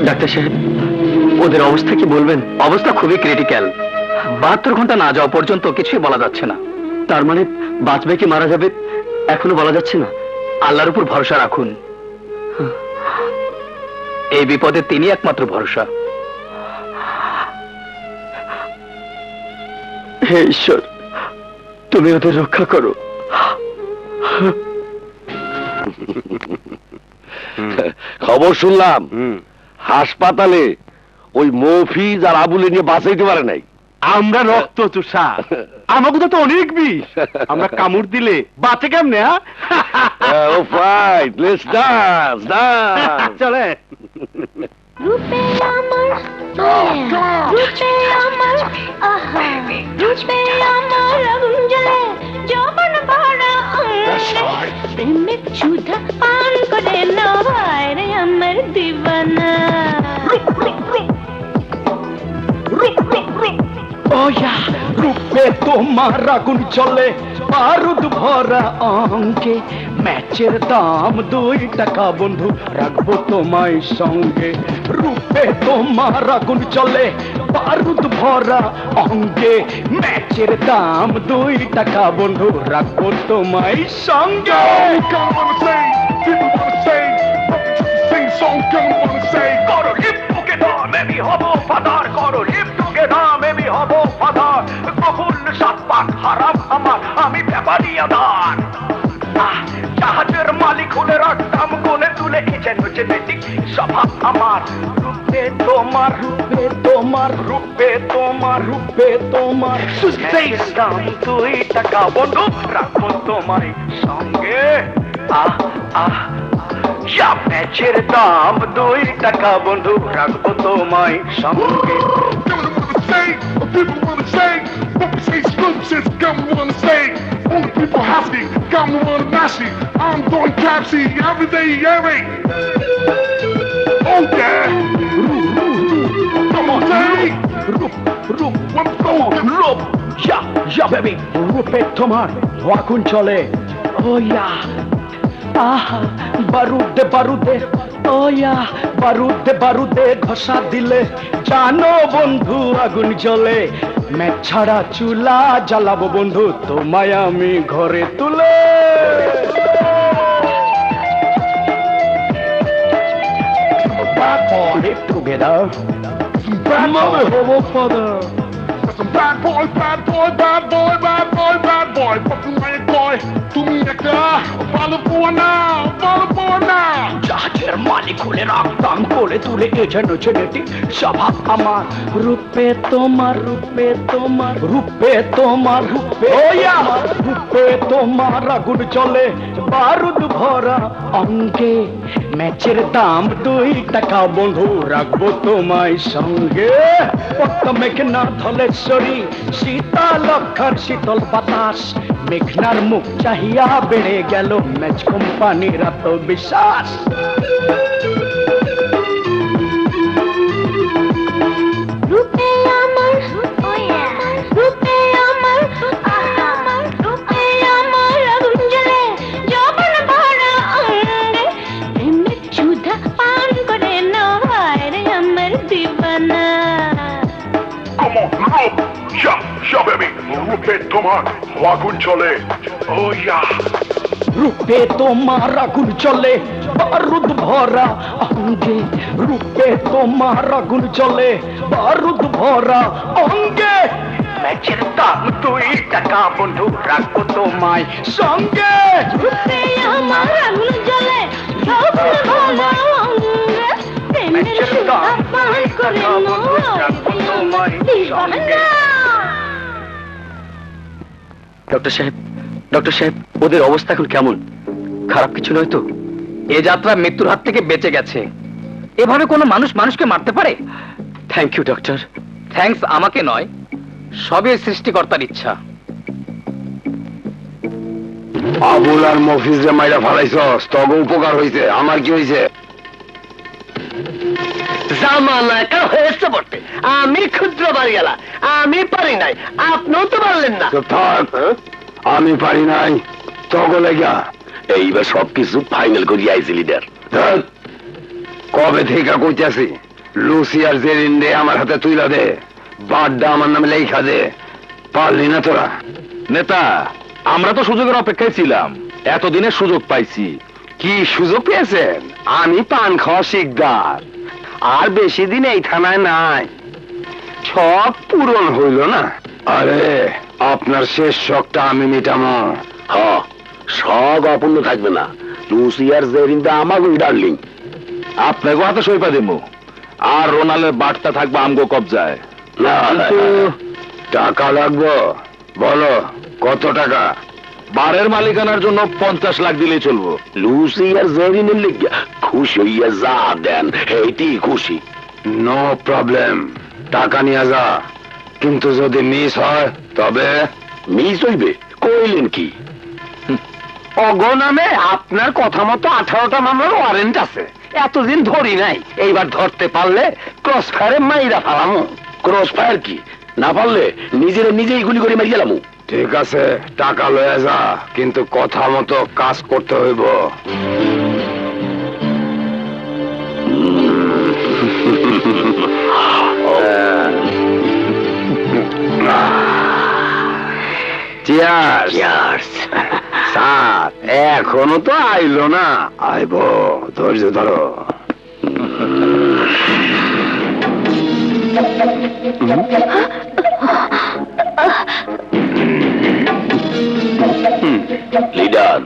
ডাক্তার সাহেব, ওদের অবস্থা কি বলবেন? অবস্থা খুবই ক্রিটিক্যাল। 72 ঘন্টা না যাওয়া পর্যন্ত কিছুই বলা যাচ্ছে না। তার মানে বাঁচবে কি মারা যাবে এখনো বলা যাচ্ছে না? আল্লাহর উপর ভরসা রাখুন। এই বিপদে তিনি একমাত্র ভরসা। হে ঈশ্বর, তুমি ওদের রক্ষা করো। খবর শুনলাম হাসপাতালে ওই মফিজ আর আবুলে নিয়ে বাঁচাইতে পারে নাই। আমরা রক্ত চুষা, আমাকে তো অনেক বিষ, আমরা কামড় দিলে বাঁচে কেমনে? ও ফাইট, লেটস ডান্স ডান্স। চলে রূপে আমার রূপে আমার আহা রূপে আমার আগুন জ্বলে যৌবন ভরা অঙ্গে প্রেমের সুধা পান করে নয় রে আমার দিবানা। ওয়া রূপে তোমার আগুন চলে বারুদ ভরা অঙ্কে, ম্যাচের দাম 2 টাকা বন্ধু রাখবো তোমায় সঙ্গে। রূপে তোমার আগুন চলে বারুদ ভরা অঙ্কে, ম্যাচের দাম 2 টাকা বন্ধু রাখবো তোমায় সঙ্গে। আমি ব্যাপারিয়াদার জাহাজের মালিক হলে রাখতাম কোলে তুলে কিচেন জেনেটিক স্বভাব আমার। রূপে তোমার রূপে তোমার রূপে তোমার রূপে তোমার দাম 2 টাকা বন্ধু রাখবো তোমায় সঙ্গে। আহ আহ ম্যাচের দাম 2 টাকা বন্ধু রাখবো তোমায় সঙ্গে। People wanna say, what we say's good, just come wanna say. Only people happy, got me on nasty. I'm going capsy every day, every. Oh yeah. Come on, Danny. Yeah baby রূপে তোমার আগুন চলে ও ইয়া আহা বারুদে বারুদে ও ইয়া বারুদে বারুদে ঘষা দিলে জানো বন্ধু আগুন জ্বলে মেঘ ছাড়া চুলা জ্বালাবো বন্ধু তোমায় আমি ঘরে তুলে Bad boy, hip together. Mother, homo, father. Bad boy, bad boy, bad boy, bad boy, bad boy. Fucking my boy. To me, follow for now, follow for now. জাহাজের মালিক হলে রাখতাম কোলে তুলে এ যেন ছেলেটি স্বভাব আমার রূপে তোমার রূপে তোমার রূপে তোমার রূপে রূপে তোমার আগুন চলে বারুদ ভরা অঙ্গে ম্যাচের দাম 2 টাকা বন্ধু রাখবো তোমায় সঙ্গে পক্কা মেঘনা ধলেশ্বরী শীতল অক্ষর শীতল বাতাস মেঘনার মুখ চাহিয়া বেড়ে গেল ম্যাচ কোম্পানির আত্মবিশ্বাস রূপে আমার রূপে আমার আমার রূপে আমার আগুন জ্বলে যৌবন ভরা অঙ্গে প্রেমের সুধা পান করে নয় রে আমার দিবানা Come on, rope. Yeah, baby. Rupe tomar, agun chole. Oh yeah. রূপে তোমার আগুন চলে বারুদ ভরা অঙ্গে রূপে তোমার আগুন চলে বারুদ ভরা অঙ্গে ম্যাচের দাম 2 টাকা বন্ধু রাখবো তোমায় সঙ্গে রূপে আমার আগুন জ্বলে যৌবন ভরা অঙ্গে প্রেমের সুধা পান করে নয় রে আমার দিবানা ডক্টর সাহেব ওদের অবস্থা এখন কেমন খারাপ কিছু নয় তো এ যাত্রা মৃত্যুর হাত থেকে বেঁচে গেছে এভাবে কোনো মানুষ মানুষকে মারতে পারে থ্যাংক ইউ ডক্টর থ্যাঙ্কস আমাকে নয় সবই সৃষ্টিকর্তার ইচ্ছা আবুল আর মফিজ রে মাইরা ফালাইছস তগ উপকার হইছে আমার কি হইছে জামানা কা হয়েছে বটে আমি ক্ষুদ্র বাড়িওয়ালা আমি পারি নাই আপনিও তো পারলেন না চুপ থাক আমি পারি নাই তগ লেগা এইবার সবকিছু ফাইনাল করি আইছি লিডার কবে থেকে কইতাছি লুসি আর জেরিন রে আমার হাতে তুইলা দে বাড্ডা আমার নামে লেখা দে পারলি না তোরা নেতা আমরা তো সুযোগের অপেক্ষায় ছিলাম এতদিনের সুযোগ পাইছি কি সুযোগ পেয়েছেন আমি পান খাওয়া শিকদার আর বেশি দিন এই থানায় নাই সব পূরণ হইল না আরে আপনার শেষ শখটা আমি মিটামো সব অপূর্ণ থাকবে না লুসি আর জেরিনটা আমাকে ডার্লিং আপনাকে হাতে সইপা দেবো আর রোনালের বার্তা থাকবে আমগো কবজায় না টাকা লাগবো বলো কত টাকা বারের মালিকানার জন্য 50 লাখ দিলেই চলবো লুসি আর জেরিনের লিগে খুশি হইয়া যা দেন এইটি খুশি নো প্রবলেম টাকা নিয়ে যা কিন্তু যদি মিস হয় তবে মিস হইবে কইলেন কি অগনামে আপনার কথা মতো 18টা মামলার ওয়ারেন্ট আছে এতদিন ধরি নাই এইবার ধরতে পারলে ক্রস ফায়ারে মাইরা ফালামু ক্রস ফায়ার কি না পারলে নিজেই গুলি করে মারি গেলামু ঠিক আছে টাকা লয়ে যা কিন্তু কথা মতো কাজ করতে হইব চিয়ার্স স্যার এখনো তো আইলো না আইব ধৈর্য ধরো লিডার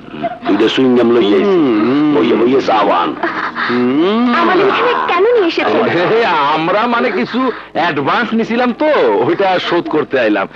দুইটা সুইংগাম লইয়াছি বইয়ে সাবান আমাদের এখানে কেন নিয়ে এসেছেন আমরা মানে কিছু অ্যাডভান্স নিছিলাম তো ওইটা শোধ করতে আইলাম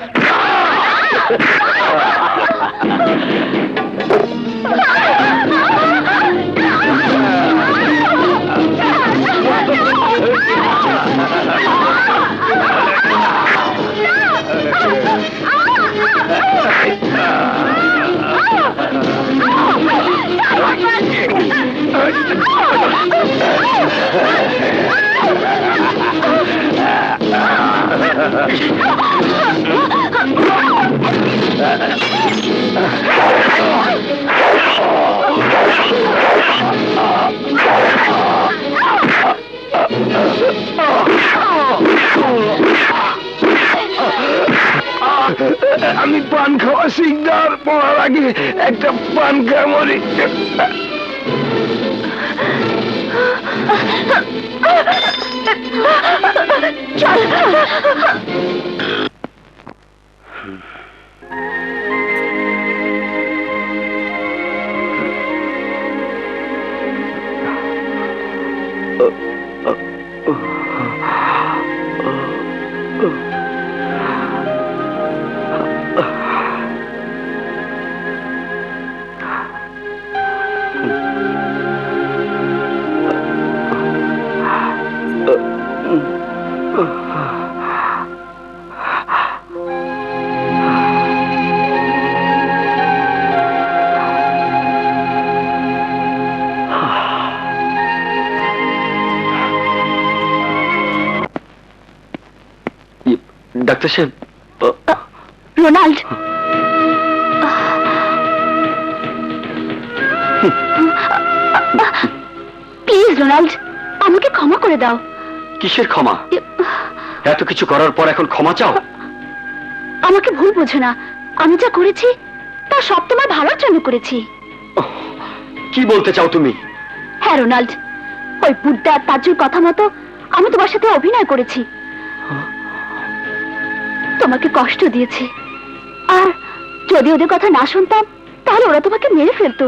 আগে একটা পান খা মরি। চল। ডাক্তার সাহেব, রোনাল্ড, প্লিজ রোনাল্ড, আমাকে ক্ষমা করে দাও। কিসের ক্ষমা? এত কিছু করার পর এখন ক্ষমা চাও? আমাকে ভুল বোঝো না, আমি যা করেছি তা সব তোমার ভালোর জন্য করেছি। কি বলতে চাও তুমি? হ্যাঁ রোনাল্ড, ওই বুদ্ধা তাজুর কথা মতো আমি তোমার সাথে অভিনয় করেছি, তোমাকে কষ্ট দিয়েছি, আর যদি ওদের কথা না শুনতাম তাহলে ওরা তোমাকে মেরে ফেলতো।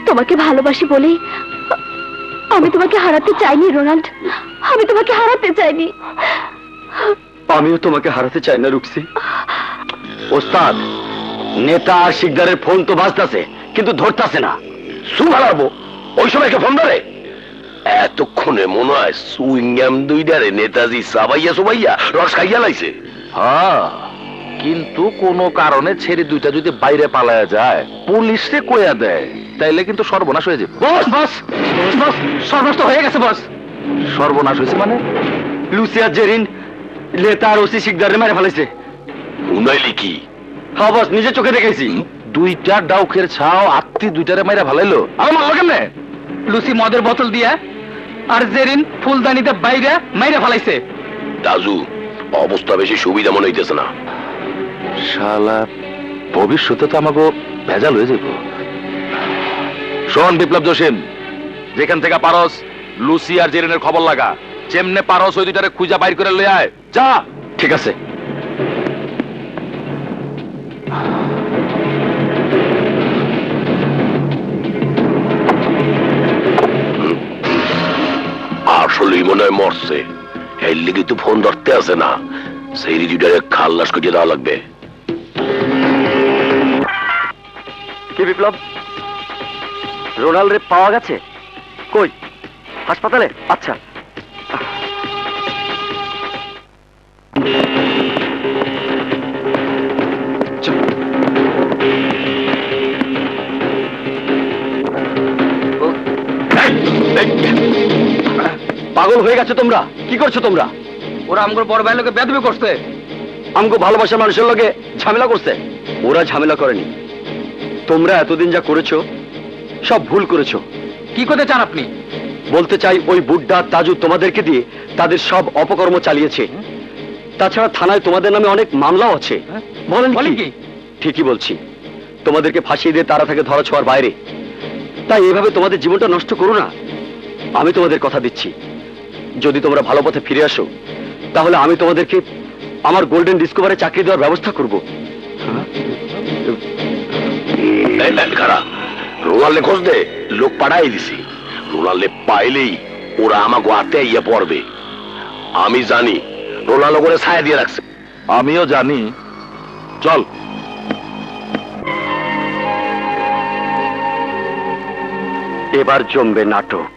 তোমাকে ভালোবাসি বলেই আমি তোমাকে হারাতে চাইনি রোনাল্ড, আমি তোমাকে হারাতে চাইনি। আমিও তোমাকে হারাতে চাই না রুক্সি। ওস্তাদ, নেতা আর শিকদারের ফোন তো বাজতাছে কিন্তু ধরতাছে না। সুভালাবো ওই সময়কে ফোন ধরে এতক্ষণে মনে হয় সুইংগাম দুইটারে নেতাজি সাবাইয়া সুবাইয়া রস খাইয়া লাইছে। হ্যাঁ, কিন্তু কোনো কারণে ছেড়ে দুইটা যদি বাইরে পালায়া যায়, পুলিশে কইয়া দেয়, তাইলে কিন্তু সর্বনাশ হয়ে যাবে। বস বস বস, সর্বনাশ তো হয়ে গেছে বস। সর্বনাশ হয়েছে মানে? লুসিয়া জেরিন নেতা আর ওসি শিকদারে মেরে ফেলেছে। উনাইলি কি? হ্যাঁ বস, নিজের চোখে দেখেছি। দুইটা ডাউকের ছাও আত্মি দুইটারে মাইরা ভালাইলো। আমার মারলো কেমনে? লুসি মদের বোতল দিয়া আর জেরিন ফুলদানিতে বাইরে মেরে ফেলাইছে। দাজু, অবস্থা বেশি সুবিধা মনে হইতেছে না। শালা, ভবিষ্যতে তো আমাকে ভেজাল হয়ে যাবো। শোন বিপ্লব জসিম, যেখান থেকে পারস লুসি আর জেরিনের খবর লাগা, যেমনে পারস ওই দুইটারে খুঁজা বাইর করে লই আয়, যা। ঠিক আছে। আসলেই মনে হয় মরছে, এর লিগে তো ফোন ধরতে আছে না। সেই দুইটারে খাল্লাস করিয়ে দেওয়া লাগবে। কি বিপ্লব, রোনাল্ড রে পাওয়া গেছে? কই? হাসপাতালে? আচ্ছা। পাগল হয়ে গেছে তোমরা? কি করছো তোমরা? ওরা আমগো বড় ভাই লোকে বেদবি করছে, আমগো ভালোবাসার মানুষের লোকে ঝামেলা করছে। ওরা ঝামেলা করেনি, তোমরা এতদিন যা করেছো সব ভুল করেছো। কি করতে চান আপনি? বলতে চাই, ওই বুড্ডা তাজু তোমাদেরকে দিয়ে তাদের সব অপকর্ম চালিয়েছে। তাছাড়া থানায় তোমাদের নামে অনেক মামলাও আছে। বলেন কি? ঠিকই বলছি, তোমাদেরকে ফাঁসিয়ে দিয়ে তারা থাকে ধরা ছোঁয়ার বাইরে। তাই এভাবে তোমাদের জীবনটা নষ্ট করো না। আমি তোমাদের কথা দিচ্ছি, যদি তোমরা ভালো পথে ফিরে আসো তাহলে আমি তোমাদেরকে আমার গোল্ডেন ডিসকভারে চাকরি দেওয়ার ব্যবস্থা করব। রোনাল্ডে খোঁজ দে, লোক পাঠাই দিছি। রোনাল্ডে পাইলেই ওরা আমাকে হাতে ইয়ে পড়বে। আমি জানি রোনাল্ডো করে ছায়া দিয়ে রাখছে। আমিও জানি। চল। এবার জমবে নাটক।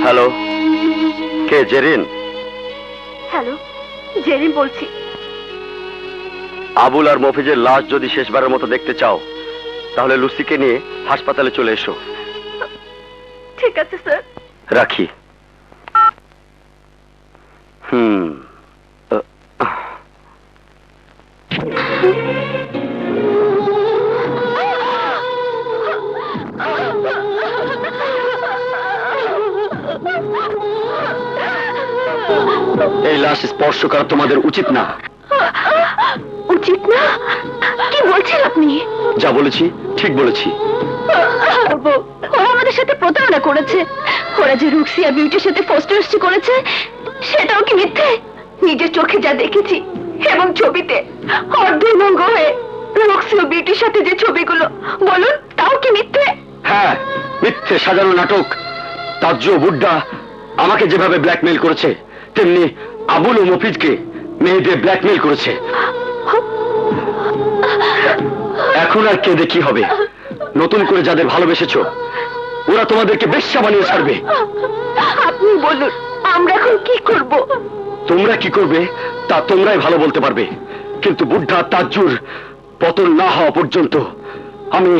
হ্যালো, কে? জেরিন? হ্যালো, জেরিন বলছি। আবুল আর মফিজের লাশ যদি শেষবারের মতো দেখতে চাও তাহলে লুসিকে নিয়ে হাসপাতালে চলে এসো। ঠিক আছে স্যার। রাখি। এই লাশ স্পর্শ করা তোমাদের উচিত না। উচিত না? কি বলছেন আপনি? যা বলেছি ঠিক বলেছি। ওরা আমাদের সাথে প্রতারণা করেছে। ওরা যে রুক্সিয়া বিউটির সাথে ফস্টারসি করেছে সেটাও কি মিথ্যে? নিজের চোখে যা দেখেছি এবং ছবিতে অর্ধনঙ্গ হয়ে রুক্সিয়া বিউটির সাথে যে ছবিগুলো, বলুন তাও কি মিথ্যে? হ্যাঁ, মিথ্যে সাজানো নাটক। তাজ্জু ও বুড্ডা আমাকে যেভাবে ব্ল্যাকমেইল করেছে, তেমনি আবুল ও মফিজকে মেয়েদের ব্ল্যাকমেইল করেছে। এখন আর কেঁদে কি হবে? নতুন করে যাদের ভালোবেসেছো ওরা তোমাদেরকে বেশ্যা বানিয়ে ছাড়বে। আপনি বলুন আমরা এখন কি করব? তোমরা কি করবে তা তোমরাই ভালো বলতে পারবে, কিন্তু বুড্ঢা তাজ্জুর পতন না হওয়া পর্যন্ত আমি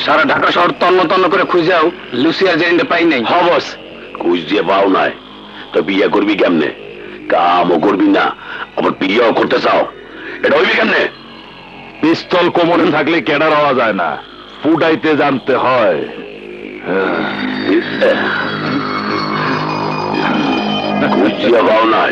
সারা ঢাকা শহর তন্ন তন্ন করে খুঁজাও লুসিয়ার জেরিন্ডে পাই নাই। হবস কুইজ দিয়ে পাও নাই তো বিয়ে করবি কেমনে? কামও করবি না, আবার বিয়েও করতে চাও, এটা হইবি কেমনে? পিস্তল কোমরে থাকলে কেডা হওয়া যায় না, ফুটাইতে জানতে হয়। কুইজ দিয়ে পাও নাই।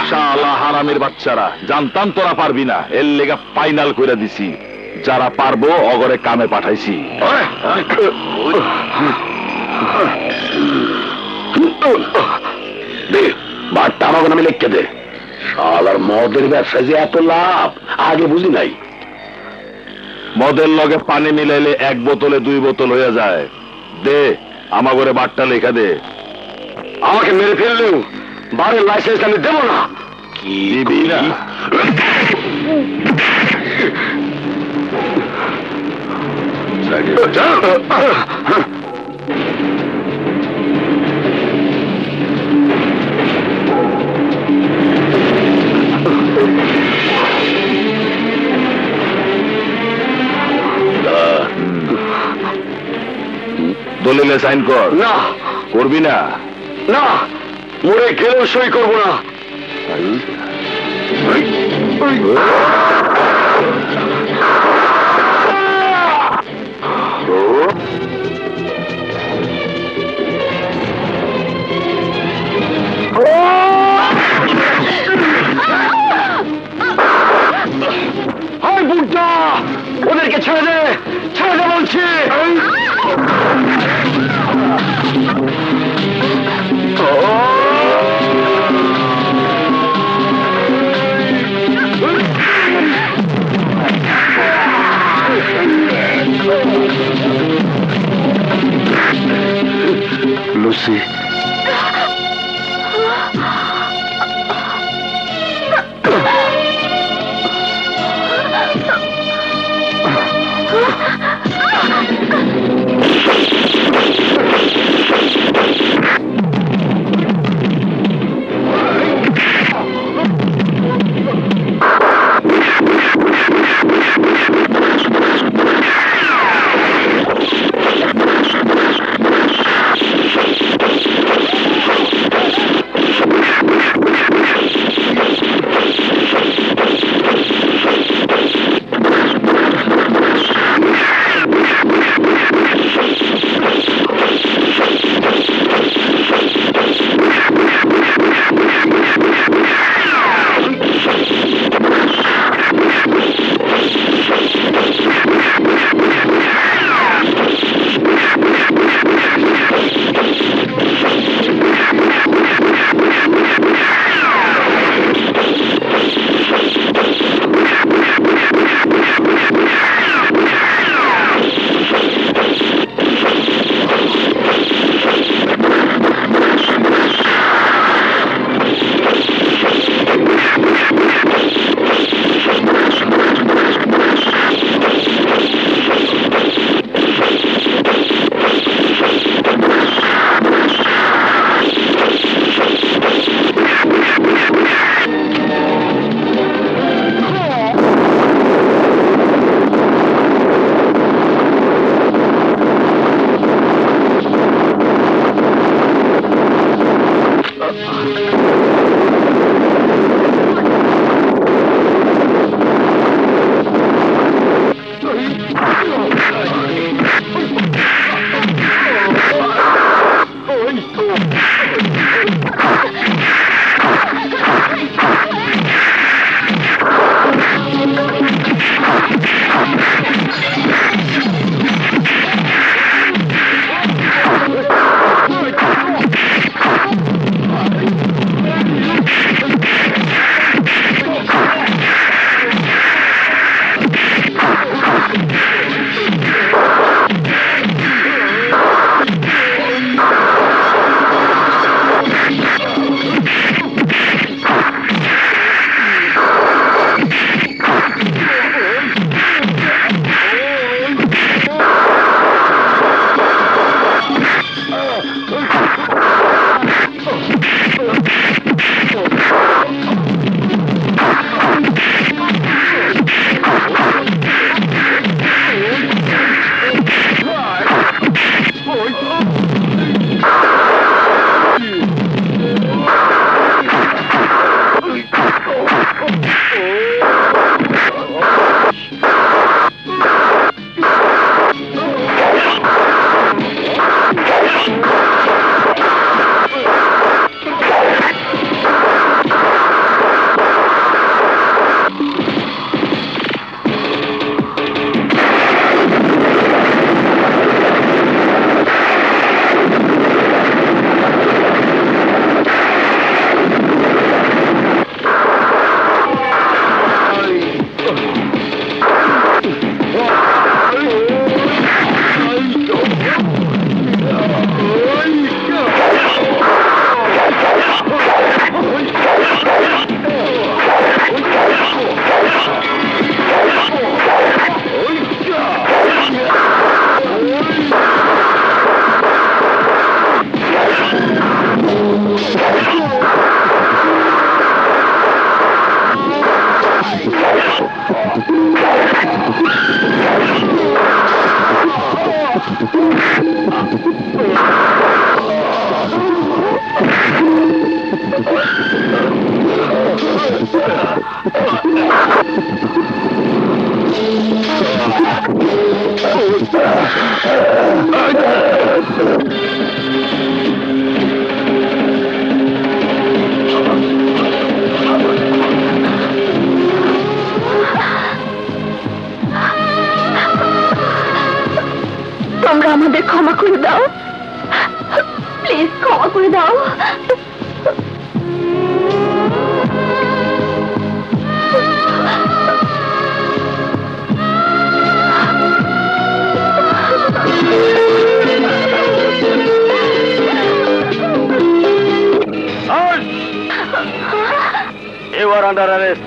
শালা হারামের বাচ্চারা, জানতাম তোরা পারবি না, এর লেগা ফাইনাল করে দিছি। যারা পারবো অগরে কামে পাঠাইছি। দে বারটা আমাকে নামে লিখতে দে। শালার মদের ব্যবসায় যে এত লাভ আগে বুঝি নাই। মদের লগে পানি মিলাইলে 1 বোতলে 2 বোতল হয়ে যায়। দে আমাগরে বারটা লেখা দে। আমাকে মেরে ফেললেও বারের লাইসেন্স আমি দেব না। কি দিবি না? দলিলে সাইন কর। না করবি না? না, মরে গেলেও সই করবো না। হায় বুড্ডা, ওদেরকে ছেড়ে দে, ছেড়ে দে বলছি। লুসি আমাদের ক্ষমা করে দাও, প্লিজ ক্ষমা করে দাও। You are under arrest.